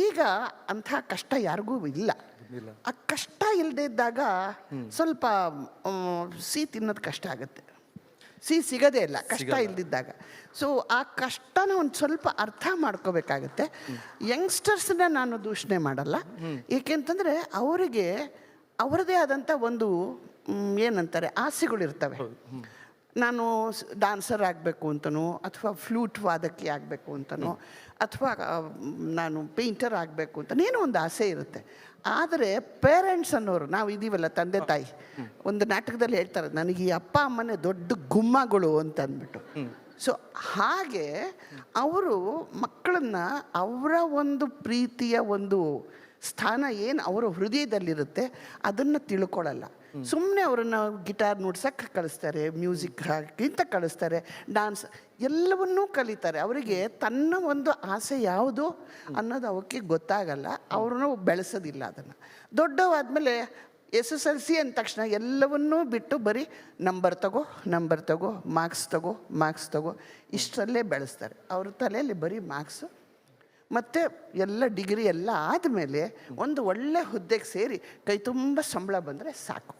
ಈಗ ಅಂಥ ಕಷ್ಟ ಯಾರಿಗೂ ಇಲ್ಲ. ಆ ಕಷ್ಟ ಇಲ್ಲದೆ ಇದ್ದಾಗ ಸ್ವಲ್ಪ ಸಿಹಿ ತಿನ್ನೋದು ಕಷ್ಟ ಆಗುತ್ತೆ, ಸಿಹಿ ಸಿಗೋದೇ ಇಲ್ಲ ಕಷ್ಟ ಇಲ್ದಿದ್ದಾಗ. ಸೊ ಆ ಕಷ್ಟನ ಒಂದು ಸ್ವಲ್ಪ ಅರ್ಥ ಮಾಡ್ಕೋಬೇಕಾಗತ್ತೆ. ಯಂಗ್ಸ್ಟರ್ಸ್ನ ನಾನು ದೂಷಣೆ ಮಾಡಲ್ಲ, ಏಕೆಂತಂದರೆ ಅವರಿಗೆ ಅವರದೇ ಆದಂಥ ಒಂದು ಏನಂತಾರೆ ಆಸೆಗಳಿರ್ತವೆ. ನಾನು ಡಾನ್ಸರ್ ಆಗಬೇಕು ಅಂತನೋ, ಅಥವಾ ಫ್ಲೂಟ್ ವಾದಕಿ ಆಗಬೇಕು ಅಂತನೋ, ಅಥವಾ ನಾನು ಪೇಂಟರ್ ಆಗಬೇಕು ಅಂತ ಏನೋ ಒಂದು ಆಸೆ ಇರುತ್ತೆ. ಆದರೆ ಪೇರೆಂಟ್ಸ್ ಅನ್ನೋರು, ನಾವು ಇದ್ದೀವಲ್ಲ ತಂದೆ ತಾಯಿ, ಒಂದು ನಾಟಕದಲ್ಲಿ ಹೇಳ್ತಾರೆ, ನನಗೆ ಈ ಅಪ್ಪ ಅಮ್ಮನೇ ದೊಡ್ಡ ಗುಮ್ಮಗಳು ಅಂತ ಅಂದ್ಬಿಟ್ಟು. ಸೊ ಹಾಗೆ ಅವರು ಮಕ್ಕಳನ್ನು ಅವರ ಒಂದು ಪ್ರೀತಿಯ ಒಂದು ಸ್ಥಾನ ಏನು ಅವರ ಹೃದಯದಲ್ಲಿರುತ್ತೆ ಅದನ್ನು ತಿಳ್ಕೊಳ್ಳಲ್ಲ. ಸುಮ್ಮನೆ ಅವರನ್ನು ಗಿಟಾರ್ ನುಡ್ಸಕ್ಕೆ ಕಳಿಸ್ತಾರೆ, ಮ್ಯೂಸಿಕ್ ಹಾಕಿಂತ ಕಳಿಸ್ತಾರೆ, ಡಾನ್ಸ್ ಎಲ್ಲವನ್ನೂ ಕಲಿತಾರೆ. ಅವರಿಗೆ ತನ್ನ ಒಂದು ಆಸೆ ಯಾವುದು ಅನ್ನೋದು ಅವಕ್ಕೆ ಗೊತ್ತಾಗಲ್ಲ, ಅವ್ರನ್ನ ಬೆಳೆಸೋದಿಲ್ಲ. ಅದನ್ನು ದೊಡ್ಡವಾದ್ಮೇಲೆ SSLC ಅಂದ ತಕ್ಷಣ ಎಲ್ಲವನ್ನೂ ಬಿಟ್ಟು ಬರೀ ನಂಬರ್ ತಗೋ, ಮಾರ್ಕ್ಸ್ ತಗೋ ಇಷ್ಟರಲ್ಲೇ ಬೆಳೆಸ್ತಾರೆ. ಅವ್ರ ತಲೆಯಲ್ಲಿ ಬರೀ ಮಾರ್ಕ್ಸು ಮತ್ತು ಎಲ್ಲ ಡಿಗ್ರಿ ಎಲ್ಲ ಆದಮೇಲೆ ಒಂದು ಒಳ್ಳೆ ಹುದ್ದೆಗೆ ಸೇರಿ ಕೈ ತುಂಬ ಸಂಬಳ ಬಂದರೆ ಸಾಕು.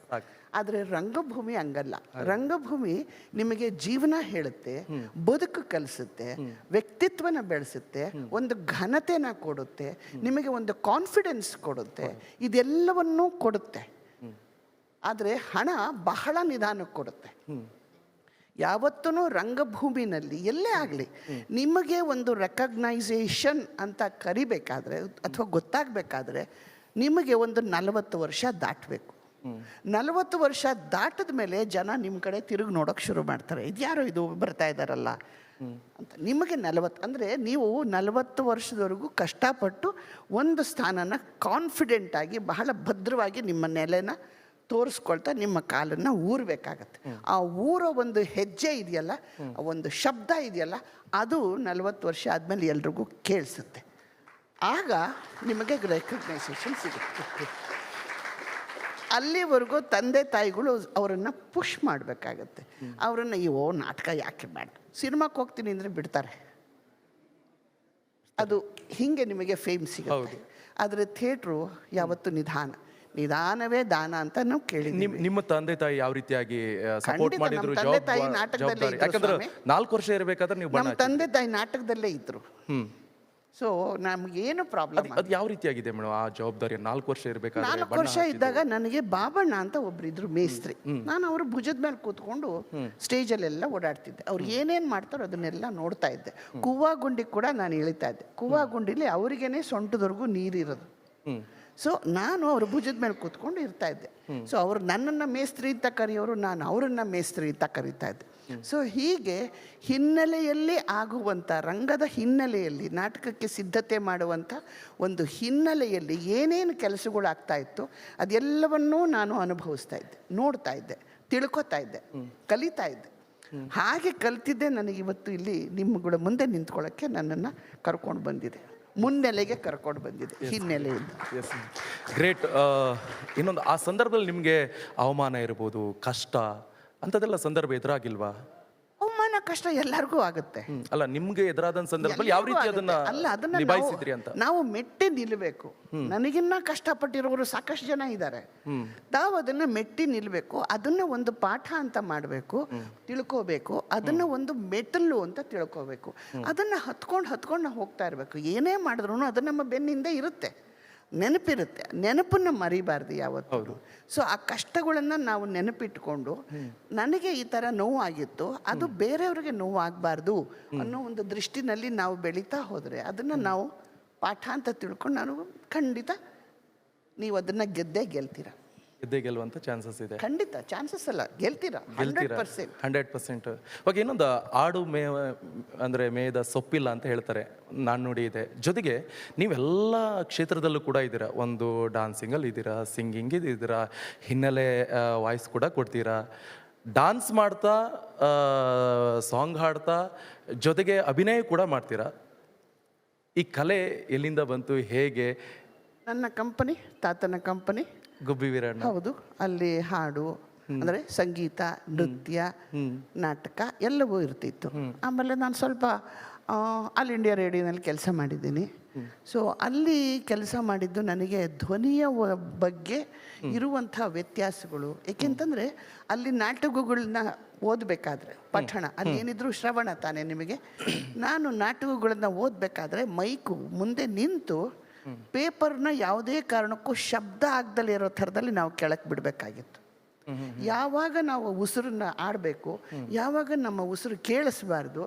ಆದರೆ ರಂಗಭೂಮಿ ಹಂಗಲ್ಲ. ರಂಗಭೂಮಿ ನಿಮಗೆ ಜೀವನ ಹೇಳುತ್ತೆ, ಬದುಕು ಕಲಿಸುತ್ತೆ, ವ್ಯಕ್ತಿತ್ವನ ಬೆಳೆಸುತ್ತೆ, ಒಂದು ಘನತೆನ ಕೊಡುತ್ತೆ, ನಿಮಗೆ ಒಂದು ಕಾನ್ಫಿಡೆನ್ಸ್ ಕೊಡುತ್ತೆ, ಇದೆಲ್ಲವನ್ನೂ ಕೊಡುತ್ತೆ. ಆದರೆ ಹಣ ಬಹಳ ನಿಧಾನಕ್ಕೆ ಕೊಡುತ್ತೆ. ಯಾವತ್ತೂ ರಂಗಭೂಮಿನಲ್ಲಿ ಎಲ್ಲೇ ಆಗಲಿ ನಿಮಗೆ ಒಂದು ರೆಕಗ್ನೈಸೇಷನ್ ಅಂತ ಕರಿಬೇಕಾದ್ರೆ ಅಥವಾ ಗೊತ್ತಾಗಬೇಕಾದ್ರೆ ನಿಮಗೆ ಒಂದು 40 ವರ್ಷ ದಾಟಬೇಕು. 40 ವರ್ಷ ದಾಟಿದ ಮೇಲೆ ಜನ ನಿಮ್ಮ ಕಡೆ ತಿರುಗಿ ನೋಡೋಕೆ ಶುರು ಮಾಡ್ತಾರೆ, ಇದ್ಯಾರೋ ಇದು ಬರ್ತಾ ಇದ್ದಾರಲ್ಲ ಅಂತ. ನಿಮಗೆ 40 ಅಂದರೆ ನೀವು 40 ವರ್ಷದವರೆಗೂ ಕಷ್ಟಪಟ್ಟು ಒಂದು ಸ್ಥಾನನ ಕಾನ್ಫಿಡೆಂಟಾಗಿ ಬಹಳ ಭದ್ರವಾಗಿ ನಿಮ್ಮ ನೆಲೆನ ತೋರಿಸ್ಕೊಳ್ತಾ ನಿಮ್ಮ ಕಾಲನ್ನು ಊರಬೇಕಾಗತ್ತೆ. ಆ ಊರೋ ಒಂದು ಹೆಜ್ಜೆ ಇದೆಯಲ್ಲ, ಆ ಒಂದು ಶಬ್ದ ಇದೆಯಲ್ಲ, ಅದು 40 ವರ್ಷ ಆದಮೇಲೆ ಎಲ್ರಿಗೂ ಕೇಳಿಸುತ್ತೆ. ಆಗ ನಿಮಗೆ ರೆಕಗ್ನೈಸೇಷನ್ ಸಿಗುತ್ತೆ. ಅಲ್ಲಿವರೆಗೂ ತಂದೆ ತಾಯಿಗಳು ಅವರನ್ನು ಪುಷ್ ಮಾಡಬೇಕಾಗತ್ತೆ. ಅವರನ್ನು ನಾಟಕ ಯಾಕೆ ಬೇಡ, ಸಿನಿಮಾಕ್ಕೆ ಹೋಗ್ತೀನಿ ಅಂದರೆ ಬಿಡ್ತಾರೆ. ಅದು ಹೀಗೆ ನಿಮಗೆ ಫೇಮ್ ಸಿಗುತ್ತೆ. ಆದರೆ ಥಿಯೇಟ್ರು ಯಾವತ್ತು ನಿಧಾನವೇ ದಾನ ಅಂತ ನಾವು ಕೇಳಿದ್ವಿ. ನಿಮ್ಮ ತಂದೆ ತಾಯಿ ಯಾವ ರೀತಿಯಾಗಿ ಸಪೋರ್ಟ್ ಮಾಡಿದ್ರು? ತಂದೆ ತಾಯಿ ನಾಟಕದಲ್ಲೇ ಯಾಕಂದ್ರೆ 4 ವರ್ಷ ಇರಬೇಕಾದ್ರೆ ನೀವು ನಮ್ಮ ತಂದೆ ತಾಯಿ ನಾಟಕದಲ್ಲೇ ಇದ್ರು. ಸೊ ನಮಗೇನು ಪ್ರಾಬ್ಲಮ್. ಅದು ಯಾವ ರೀತಿಯಾಗಿದೆ ಮೇಡಮ್ ಆ ಜವಾಬ್ದಾರಿ? 4 ವರ್ಷ ಇರಬೇಕಾದ್ರೆ 4 ವರ್ಷ ಇದ್ದಾಗ ನನಗೆ ಬಾಬಣ್ಣ ಅಂತ ಒಬ್ರಿದ್ರು ಮೇಸ್ತ್ರಿ. ನಾನು ಅವ್ರ ಭುಜದ ಮೇಲೆ ಕೂತ್ಕೊಂಡು ಸ್ಟೇಜಲ್ಲೆಲ್ಲ ಓಡಾಡ್ತಿದ್ದೆ. ಅವ್ರು ಏನೇನು ಮಾಡ್ತಾರೋ ಅದನ್ನೆಲ್ಲ ನೋಡ್ತಾ ಇದ್ದೆ. ಕೂವಾ ಗುಂಡಿಗೆ ಕೂಡ ನಾನು ಇಳಿತಾ ಇದ್ದೆ. ಕೂವಾ ಗುಂಡಿಲಿ ಅವರಿಗೇನೆ ಸೊಂಟದವರೆಗೂ ನೀರಿರೋದು. ಸೊ ನಾನು ಅವ್ರ ಭುಜದ ಮೇಲೆ ಕೂತ್ಕೊಂಡು ಇರ್ತಾ ಇದ್ದೆ. ಸೊ ಅವ್ರು ನನ್ನನ್ನು ಮೇಸ್ತ್ರಿ ಅಂತ ಕರೆಯೋರು, ನಾನು ಅವರನ್ನು ಮೇಸ್ತ್ರಿ ಅಂತ ಕರೀತಾ ಇದ್ದೆ. ಸೊ ಹೀಗೆ ಹಿನ್ನೆಲೆಯಲ್ಲಿ ಆಗುವಂಥ, ರಂಗದ ಹಿನ್ನೆಲೆಯಲ್ಲಿ ನಾಟಕಕ್ಕೆ ಸಿದ್ಧತೆ ಮಾಡುವಂಥ ಒಂದು ಹಿನ್ನೆಲೆಯಲ್ಲಿ ಏನೇನು ಕೆಲಸಗಳಾಗ್ತಾ ಇತ್ತು ಅದೆಲ್ಲವನ್ನೂ ನಾನು ಅನುಭವಿಸ್ತಾ ಇದ್ದೆ, ನೋಡ್ತಾ ಇದ್ದೆ, ತಿಳ್ಕೊತಾ ಇದ್ದೆ, ಕಲಿತಾ ಇದ್ದೆ. ಹಾಗೆ ಕಲಿತಿದ್ದೆ ನನಗಿವತ್ತು ಇಲ್ಲಿ ನಿಮ್ಮಗಳ ಮುಂದೆ ನಿಂತ್ಕೊಳ್ಳೋಕ್ಕೆ ನನ್ನನ್ನು ಕರ್ಕೊಂಡು ಬಂದಿದೆ, ಮುನ್ನೆಲೆಗೆ ಕರ್ಕೊಂಡು ಬಂದಿದೆ ಹಿನ್ನೆಲೆಯಿಂದ. ಗ್ರೇಟ್. ಇನ್ನೊಂದು, ಆ ಸಂದರ್ಭದಲ್ಲಿ ನಿಮಗೆ ಅವಮಾನ ಇರ್ಬೋದು, ಕಷ್ಟ ಅಂಥದ್ದೆಲ್ಲ ಸಂದರ್ಭ ಎದುರಾಗಿಲ್ವಾ? ಅವಮಾನ ಕಷ್ಟ ಎಲ್ಲರಿಗೂ ಆಗುತ್ತೆ. ಅಲ್ಲ, ನಿಮ್ಗೆ ಎದುರಾದ ಸಂದರ್ಭದಲ್ಲಿ ಯಾವ ರೀತಿ ಅದನ್ನ ನಿಭಾಯಿಸಿದ್ರಿ ಅಂತ? ನಾವು ಮೆಟ್ಟಿ ನಿಲ್ಲಬೇಕು. ನನಗಿನ್ನ ಕಷ್ಟಪಟ್ಟಿರೋರು ಸಾಕಷ್ಟು ಜನ ಇದ್ದಾರೆ. ನಾವು ಅದನ್ನ ಮೆಟ್ಟಿ ನಿಲ್ಲಬೇಕು. ಅದನ್ನ ಒಂದು ಪಾಠ ಅಂತ ಮಾಡಬೇಕು, ತಿಳ್ಕೋಬೇಕು. ಅದನ್ನ ಒಂದು ಮೆಟ್ಟಲು ಅಂತ ತಿಳ್ಕೋಬೇಕು. ಅದನ್ನ ಹತ್ಕೊಂಡು ನಾವು ಹೋಗ್ತಾ ಇರಬೇಕು. ಏನೇ ಮಾಡಿದ್ರು ಅದು ನಮ್ಮ ಬೆನ್ನಿಂದ ಇರುತ್ತೆ, ನೆನಪಿರುತ್ತೆ. ನೆನಪನ್ನು ಮರಿಬಾರ್ದು ಯಾವತ್ತೂ. ಸೊ ಆ ಕಷ್ಟಗಳನ್ನು ನಾವು ನೆನಪಿಟ್ಕೊಂಡು, ನನಗೆ ಈ ಥರ ನೋವು ಆಗಿತ್ತು, ಅದು ಬೇರೆಯವ್ರಿಗೆ ನೋವು ಆಗಬಾರ್ದು ಅನ್ನೋ ಒಂದು ದೃಷ್ಟಿನಲ್ಲಿ ನಾವು ಬೆಳೀತಾ ಹೋದರೆ ಅದನ್ನು ನಾವು ಪಾಠ ಅಂತ ತಿಳ್ಕೊಂಡು, ನಾನು ಖಂಡಿತ ನೀವು ಅದನ್ನು ಗೆಲ್ತೀರ. ಗೆದ್ದೇ ಗೆಲ್ಲುವಂಥ ಚಾನ್ಸಸ್ ಇದೆ. ಖಂಡಿತ ಚಾನ್ಸಸ್ ಅಲ್ಲ, ಗೆಲ್ತೀರಾ 100%. ಓಕೆ, ಇನ್ನೊಂದು, ಆಡು ಅಂದರೆ ಮೇಯದ ಸೊಪ್ಪಿಲ್ಲ ಅಂತ ಹೇಳ್ತಾರೆ, ನಾಣ್ಣುಡಿ ಇದೆ. ಜೊತೆಗೆ ನೀವೆಲ್ಲ ಕ್ಷೇತ್ರದಲ್ಲೂ ಕೂಡ ಇದ್ದೀರಾ. ಒಂದು ಡಾನ್ಸಿಂಗಲ್ಲಿ ಇದ್ದೀರಾ, ಸಿಂಗಿಂಗ್ ಇದ್ದೀರಾ, ಹಿನ್ನೆಲೆ ವಾಯ್ಸ್ ಕೂಡ ಕೊಡ್ತೀರಾ, ಡಾನ್ಸ್ ಮಾಡ್ತಾ, ಸಾಂಗ್ ಹಾಡ್ತಾ, ಜೊತೆಗೆ ಅಭಿನಯ ಕೂಡ ಮಾಡ್ತೀರಾ. ಈ ಕಲೆ ಎಲ್ಲಿಂದ ಬಂತು, ಹೇಗೆ? ನನ್ನ ಕಂಪನಿ, ತಾತನ ಕಂಪನಿ ಗುಬ್ಬಿ ವೀರಣ್ಣ. ಹೌದು, ಅಲ್ಲಿ ಹಾಡು ಅಂದರೆ ಸಂಗೀತ, ನೃತ್ಯ, ನಾಟಕ ಎಲ್ಲವೂ ಇರ್ತಿತ್ತು. ಆಮೇಲೆ ನಾನು ಸ್ವಲ್ಪ ಆಲ್ ಇಂಡಿಯಾ ರೇಡಿಯೋನಲ್ಲಿ ಕೆಲಸ ಮಾಡಿದ್ದೀನಿ. ಸೊ ಅಲ್ಲಿ ಕೆಲಸ ಮಾಡಿದ್ದು ನನಗೆ ಧ್ವನಿಯ ಬಗ್ಗೆ ಇರುವಂಥ ವ್ಯತ್ಯಾಸಗಳು. ಏಕೆಂತಂದರೆ ಅಲ್ಲಿ ನಾಟಕಗಳನ್ನ ಓದಬೇಕಾದ್ರೆ, ಪಠಣ ಅಲ್ಲಿ ಏನಿದ್ರು ಶ್ರವಣ ತಾನೇ ನಿಮಗೆ. ನಾನು ನಾಟಕಗಳನ್ನ ಓದಬೇಕಾದ್ರೆ ಮೈಕು ಮುಂದೆ ನಿಂತು ಪೇಪರ್ನ ಯಾವುದೇ ಕಾರಣಕ್ಕೂ ಶಬ್ದ ಆಗದಲ್ಲೇ ಇರೋ ಥರದಲ್ಲಿ ನಾವು ಕೆಳಕ್ಕೆ ಬಿಡಬೇಕಾಗಿತ್ತು. ಯಾವಾಗ ನಾವು ಉಸಿರನ್ನ ಆಡಬೇಕು, ಯಾವಾಗ ನಮ್ಮ ಉಸಿರು ಕೇಳಿಸಬಾರ್ದು,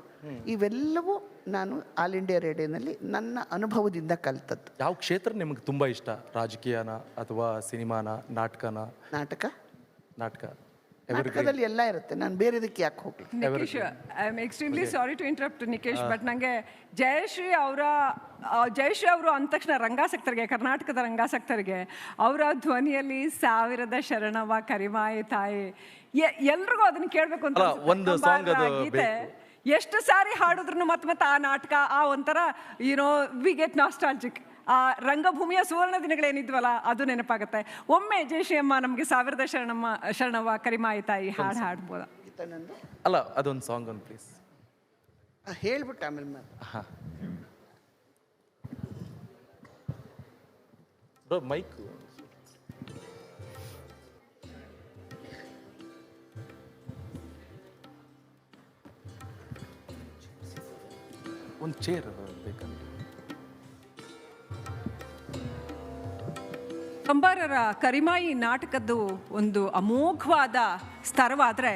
ಇವೆಲ್ಲವೂ ನಾನು ಆಲ್ ಇಂಡಿಯಾ ರೇಡಿಯೋನಲ್ಲಿ ನನ್ನ ಅನುಭವದಿಂದ ಕಲಿತದ್ದು. ಯಾವ ಕ್ಷೇತ್ರ ನಿಮಗೆ ತುಂಬ ಇಷ್ಟ? ರಾಜಕೀಯನ ಅಥವಾ ಸಿನಿಮಾನ, ನಾಟಕನ? ನಾಟಕದಲ್ಲಿ ಎಲ್ಲ ಇರುತ್ತೆ, ನಾನು ಬೇರೆದಕ್ಕೆ ಯಾಕೆ ಹೋಗ್ಲಿ. Nikesh, I am extremely sorry to interrupt Nikesh, but ನನಗೆ ಜಯಶ್ರೀ ಅವರು ಅಂದ ತಕ್ಷಣ ರಂಗಾಸಕ್ತರಿಗೆ, ಕರ್ನಾಟಕದ ರಂಗಾಸಕ್ತರಿಗೆ ಅವರ ಧ್ವನಿಯಲ್ಲಿ 1000 ಶರಣವ ಕರಿಮಾಯಿ ತಾಯಿ, ಎಲ್ರಿಗೂ ಅದನ್ನ ಕೇಳಬೇಕು ಅಂತ ಒಂದು ಸಾಂಗ್ ಗೀತೆ ಎಷ್ಟು ಸಾರಿ ಹಾಡಿದ್ರು ಮತ್ತೆ ಆ ನಾಟಕ, ಆ ಒಂಥರ ವಿ ಗೆಟ್ ನಾಸ್ಟಾಲ್ಜಿಕ್. ಆ ರಂಗಭೂಮಿಯ ಸುವರ್ಣ ದಿನಗಳೇನಿದ್ವಲ್ಲ ಅದು ನೆನಪಾಗುತ್ತೆ. ಒಮ್ಮೆ ಜಯಶ್ರೀ ಅಮ್ಮ ನಮಗೆ 1000 ಶರಣವ ಕರಿಮಾಯಿ ತಾಯಿ ಹಾಡು ಹಾಡ್ಬೋದ? ಅಲ್ಲ, ಅದೊಂದು ಸಾಂಗ್ ಒಂದು ಪ್ಲೀಸ್ ಹೇಳ್ಬಿಟ್ಟು ಆಮೇಲೆ ಮೈಕ್. ಒಂದು ಚೇರ್ ಬೇಕಂತ. ಕಂಬಾರರ ಕರಿಮಾಯಿ ನಾಟಕದ್ದು ಒಂದು ಅಮೋಘವಾದ ಸ್ತರವಾದರೆ,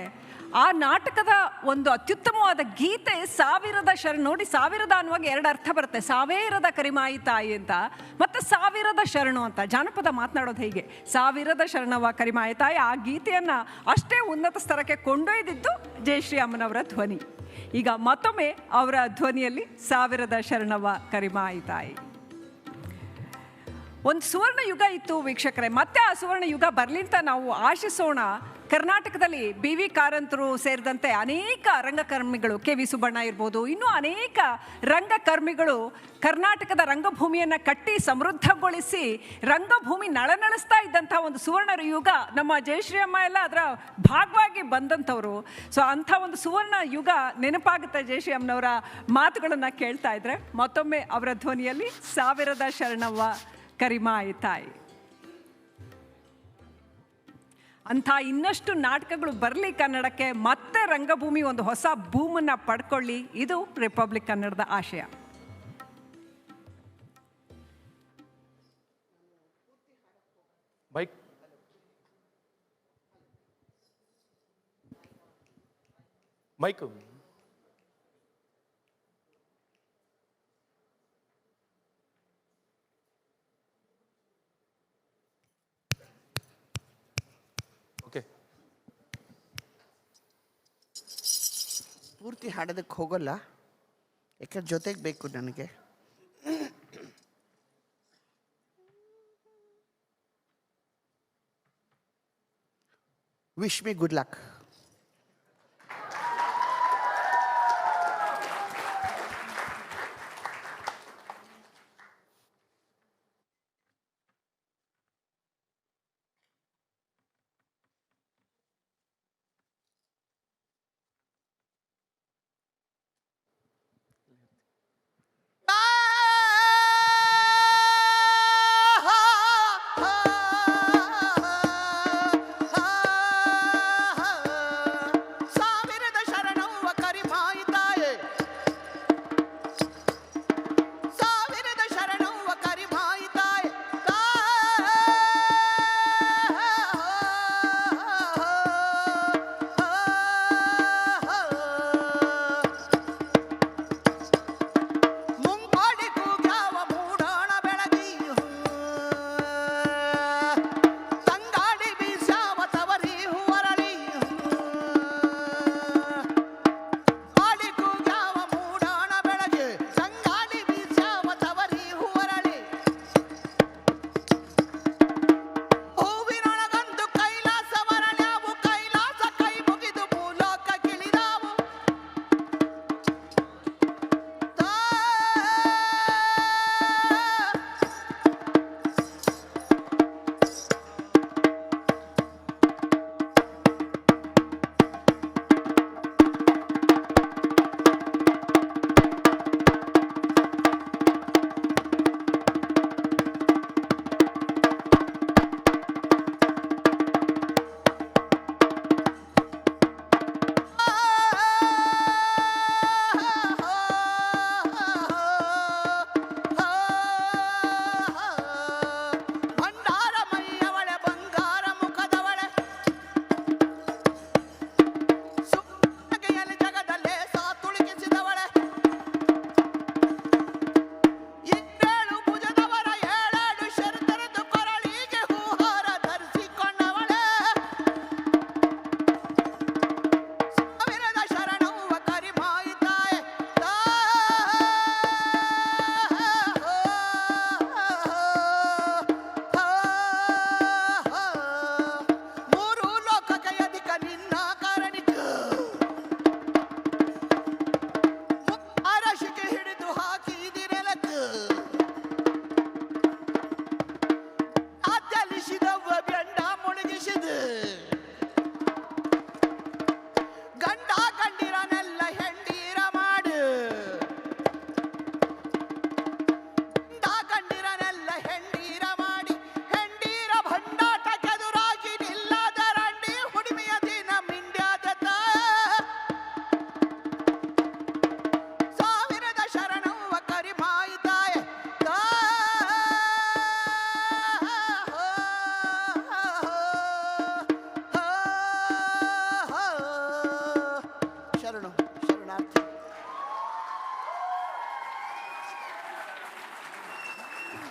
ಆ ನಾಟಕದ ಒಂದು ಅತ್ಯುತ್ತಮವಾದ ಗೀತೆ 1000 ಶರಣ. ನೋಡಿ, 1000 ಅನ್ನುವಾಗ 2 ಅರ್ಥ ಬರುತ್ತೆ. 1000 ಕರಿಮಾಯಿ ತಾಯಿ ಅಂತ, ಮತ್ತು 1000 ಶರಣು ಅಂತ. ಜಾನಪದ ಮಾತನಾಡೋದು ಹೀಗೆ, 1000 ಶರಣವ ಕರಿಮಾಯಿ ತಾಯಿ. ಆ ಗೀತೆಯನ್ನು ಅಷ್ಟೇ ಉನ್ನತ ಸ್ತರಕ್ಕೆ ಕೊಂಡೊಯ್ದಿದ್ದು ಜಯಶ್ರೀ ಅಮ್ಮನವರ ಧ್ವನಿ. ಈಗ ಮತ್ತೊಮ್ಮೆ ಅವರ ಧ್ವನಿಯಲ್ಲಿ 1000 ಶರಣವ ಕರಿಮಾಯಿ ತಾಯಿ. ಒಂದು ಸುವರ್ಣ ಯುಗ ಇತ್ತು ವೀಕ್ಷಕರೇ, ಮತ್ತೆ ಆ ಸುವರ್ಣ ಯುಗ ಬರಲಿ ಅಂತ ನಾವು ಆಶಿಸೋಣ. ಕರ್ನಾಟಕದಲ್ಲಿ ಬಿ ವಿ ಕಾರಂತರು ಸೇರಿದಂತೆ ಅನೇಕ ರಂಗಕರ್ಮಿಗಳು, ಕೆ ವಿ ಸುಬ್ಬಣ್ಣ ಇರ್ಬೋದು, ಇನ್ನೂ ಅನೇಕ ರಂಗಕರ್ಮಿಗಳು ಕರ್ನಾಟಕದ ರಂಗಭೂಮಿಯನ್ನು ಕಟ್ಟಿ ಸಮೃದ್ಧಗೊಳಿಸಿ ರಂಗಭೂಮಿ ನಳನಳಿಸ್ತಾ ಇದ್ದಂಥ ಒಂದು ಸುವರ್ಣ ಯುಗ. ನಮ್ಮ ಜಯಶ್ರೀ ಅಮ್ಮ ಎಲ್ಲ ಅದರ ಭಾಗವಾಗಿ ಬಂದಂಥವ್ರು. ಸೊ ಅಂಥ ಒಂದು ಸುವರ್ಣ ಯುಗ ನೆನಪಾಗುತ್ತೆ ಜಯಶ್ರೀ ಅಮ್ಮನವರ ಮಾತುಗಳನ್ನು ಕೇಳ್ತಾ ಇದ್ರೆ. ಮತ್ತೊಮ್ಮೆ ಅವರ ಧ್ವನಿಯಲ್ಲಿ ಸಾವಿರದ ಶರಣವ್ವ ಕರಿಮಾಯಿ ತಾಯಿ. ಅಂಥ ಇನ್ನಷ್ಟು ನಾಟಕಗಳು ಬರಲಿ ಕನ್ನಡಕ್ಕೆ, ಮತ್ತೆ ರಂಗಭೂಮಿ ಒಂದು ಹೊಸ ಬೂಮನ್ನು ಪಡ್ಕೊಳ್ಳಿ. ಇದು ರಿಪಬ್ಲಿಕ್ ಕನ್ನಡದ ಆಶಯ. Bike mic okay. ಪೂರ್ತಿ ಹಾಡೋದಕ್ಕೆ ಹೋಗೋಲ್ಲ, ಯಾಕಂದ್ರೆ ಜೊತೆಗೆ ಬೇಕು ನನಗೆ. Wish me good luck.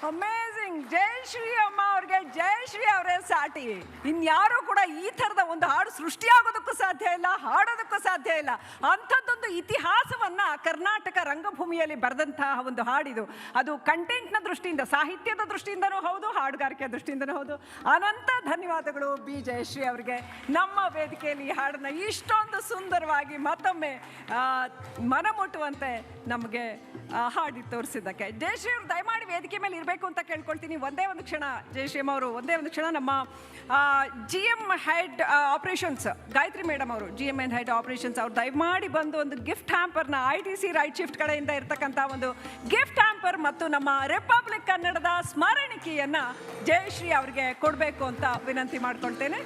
Amazing. Jayashree ಅಮ್ಮ ಅವ್ರಿಗೆ ಜಯಶ್ರೀ ಅವರೇ ಸಾಟಿ. ಇನ್ಯಾರು ಕೂಡ ಈ ಥರದ ಒಂದು ಹಾಡು ಸೃಷ್ಟಿಯಾಗೋದಕ್ಕೂ ಸಾಧ್ಯ ಇಲ್ಲ, ಹಾಡೋದಕ್ಕೂ ಸಾಧ್ಯ ಇಲ್ಲ. ಅಂಥದ್ದೊಂದು ಇತಿಹಾಸವನ್ನ ಕರ್ನಾಟಕ ರಂಗಭೂಮಿಯಲ್ಲಿ ಬರೆದಂತಹ ಒಂದು ಹಾಡಿದು. ಅದು ಕಂಟೆಂಟ್ನ ದೃಷ್ಟಿಯಿಂದ, ಸಾಹಿತ್ಯದ ದೃಷ್ಟಿಯಿಂದನೂ ಹೌದು, ಹಾಡುಗಾರಿಕೆ ದೃಷ್ಟಿಯಿಂದನೂ ಹೌದು. ಅನಂತ ಧನ್ಯವಾದಗಳು ಬಿ ಜಯಶ್ರೀ ಅವರಿಗೆ. ನಮ್ಮ ವೇದಿಕೆಯಲ್ಲಿ ಈ ಹಾಡನ್ನ ಇಷ್ಟೊಂದು ಸುಂದರವಾಗಿ ಮತ್ತೊಮ್ಮೆ ಮನಮುಟ್ಟುವಂತೆ ನಮಗೆ ಹಾಡಿ ತೋರಿಸಿದ್ದಕ್ಕೆ. ಜಯಶ್ರೀ ಅವರು ದಯಮಾಡಿ ವೇದಿಕೆ ಮೇಲೆ ಇರಬೇಕು ಅಂತ ಕೇಳ್ಕೊಳ್ತೀನಿ. ಒಂದೇ ಒಂದು ಕ್ಷಣ ಜಯಶ್ರೀ ಅವರು, ಒಂದೇ ಒಂದು ಕ್ಷಣ. ನಮ್ಮ GM head operations Gayatri madam ಅವರು, GM ಹೆಡ್ ಆಪರೇಷನ್ಸ್ ಅವ್ರು ದಯಮಾಡಿ ಬಂದು ಒಂದು ಗಿಫ್ಟ್ ಹ್ಯಾಂಪರ್ನ ITC ರೈಟ್ ಶಿಫ್ಟ್ ಕಡೆಯಿಂದ ಇರ್ತಕ್ಕಂಥ ಒಂದು ಗಿಫ್ಟ್ ಹ್ಯಾಂಪರ್ ಮತ್ತು ನಮ್ಮ ರಿಪಬ್ಲಿಕ್ ಕನ್ನಡದ ಸ್ಮರಣಿಕೆಯನ್ನ ಜಯಶ್ರೀ ಅವರಿಗೆ ಕೊಡಬೇಕು ಅಂತ ವಿನಂತಿ ಮಾಡ್ಕೊಳ್ತೇನೆ.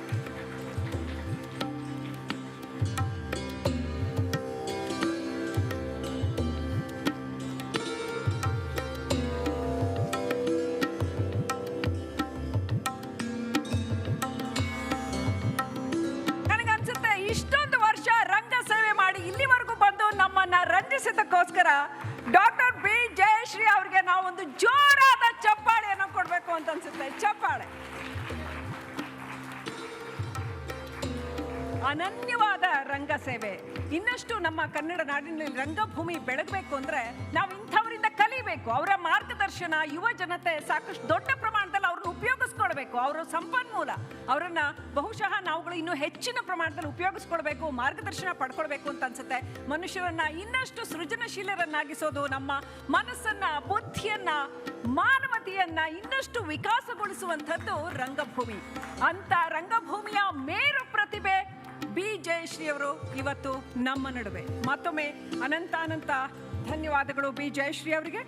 ಇಷ್ಟೊಂದು ವರ್ಷ ರಂಗ ಸೇವೆ ಮಾಡಿ ಇಲ್ಲಿವರೆಗೂ ಬಂದು ನಮ್ಮನ್ನ ರಂಜಿಸಿದ್ದಕ್ಕೋಸ್ಕರ ಡಾಕ್ಟರ್ ಬಿ ಜಯಶ್ರೀ ಅವರಿಗೆ ನಾವು ಒಂದು ಜೋರಾದ ಚಪ್ಪಾಳೆಯನ್ನು ಕೊಡಬೇಕು ಅಂತ ಅನ್ಸುತ್ತೆ. ಚಪ್ಪಾಳೆ. ಅನನ್ಯವಾದ ರಂಗ ಸೇವೆ. ಇನ್ನಷ್ಟು ನಮ್ಮ ಕನ್ನಡ ನಾಡಿನಲ್ಲಿ ರಂಗಭೂಮಿ ಬೆಳಗಬೇಕು ಅಂದ್ರೆ ನಾವು ಇಂಥವರಿಂದ ಕಲಿಬೇಕು. ಅವರ ಮಾರ್ಗದರ್ಶನ, ಯುವ ಜನತೆ ಸಾಕಷ್ಟು ದೊಡ್ಡ ಪ್ರಮಾಣದಲ್ಲಿ ಅವ್ರನ್ನ ಉಪಯೋಗಿಸ್ಕೊಳ್ಬೇಕು. ಅವರ ಸಂಪನ್ಮೂಲ, ಅವರನ್ನ ಬಹುಶಃ ನಾವುಗಳು ಇನ್ನೂ ಹೆಚ್ಚಿನ ಪ್ರಮಾಣದಲ್ಲಿ ಉಪಯೋಗಿಸ್ಕೊಳ್ಬೇಕು, ಮಾರ್ಗದರ್ಶನ ಪಡ್ಕೊಳ್ಬೇಕು ಅಂತ ಅನ್ಸುತ್ತೆ. ಮನುಷ್ಯರನ್ನ ಇನ್ನಷ್ಟು ಸೃಜನಶೀಲರನ್ನಾಗಿಸೋದು, ನಮ್ಮ ಮನಸ್ಸನ್ನ, ಬುದ್ಧಿಯನ್ನ, ಮಾನವತೆಯನ್ನ ಇನ್ನಷ್ಟು ವಿಕಾಸಗೊಳಿಸುವಂಥದ್ದು ರಂಗಭೂಮಿ. ಅಂತ ರಂಗಭೂಮಿಯ ಮೇರು ಪ್ರತಿಭೆ ಬಿ ಜಯಶ್ರೀ ಅವರು ಇವತ್ತು ನಮ್ಮ ನಡುವೆ. ಮತ್ತೊಮ್ಮೆ ಅನಂತ ಧನ್ಯವಾದಗಳು ಬಿ ಜಯಶ್ರೀ ಅವರಿಗೆ.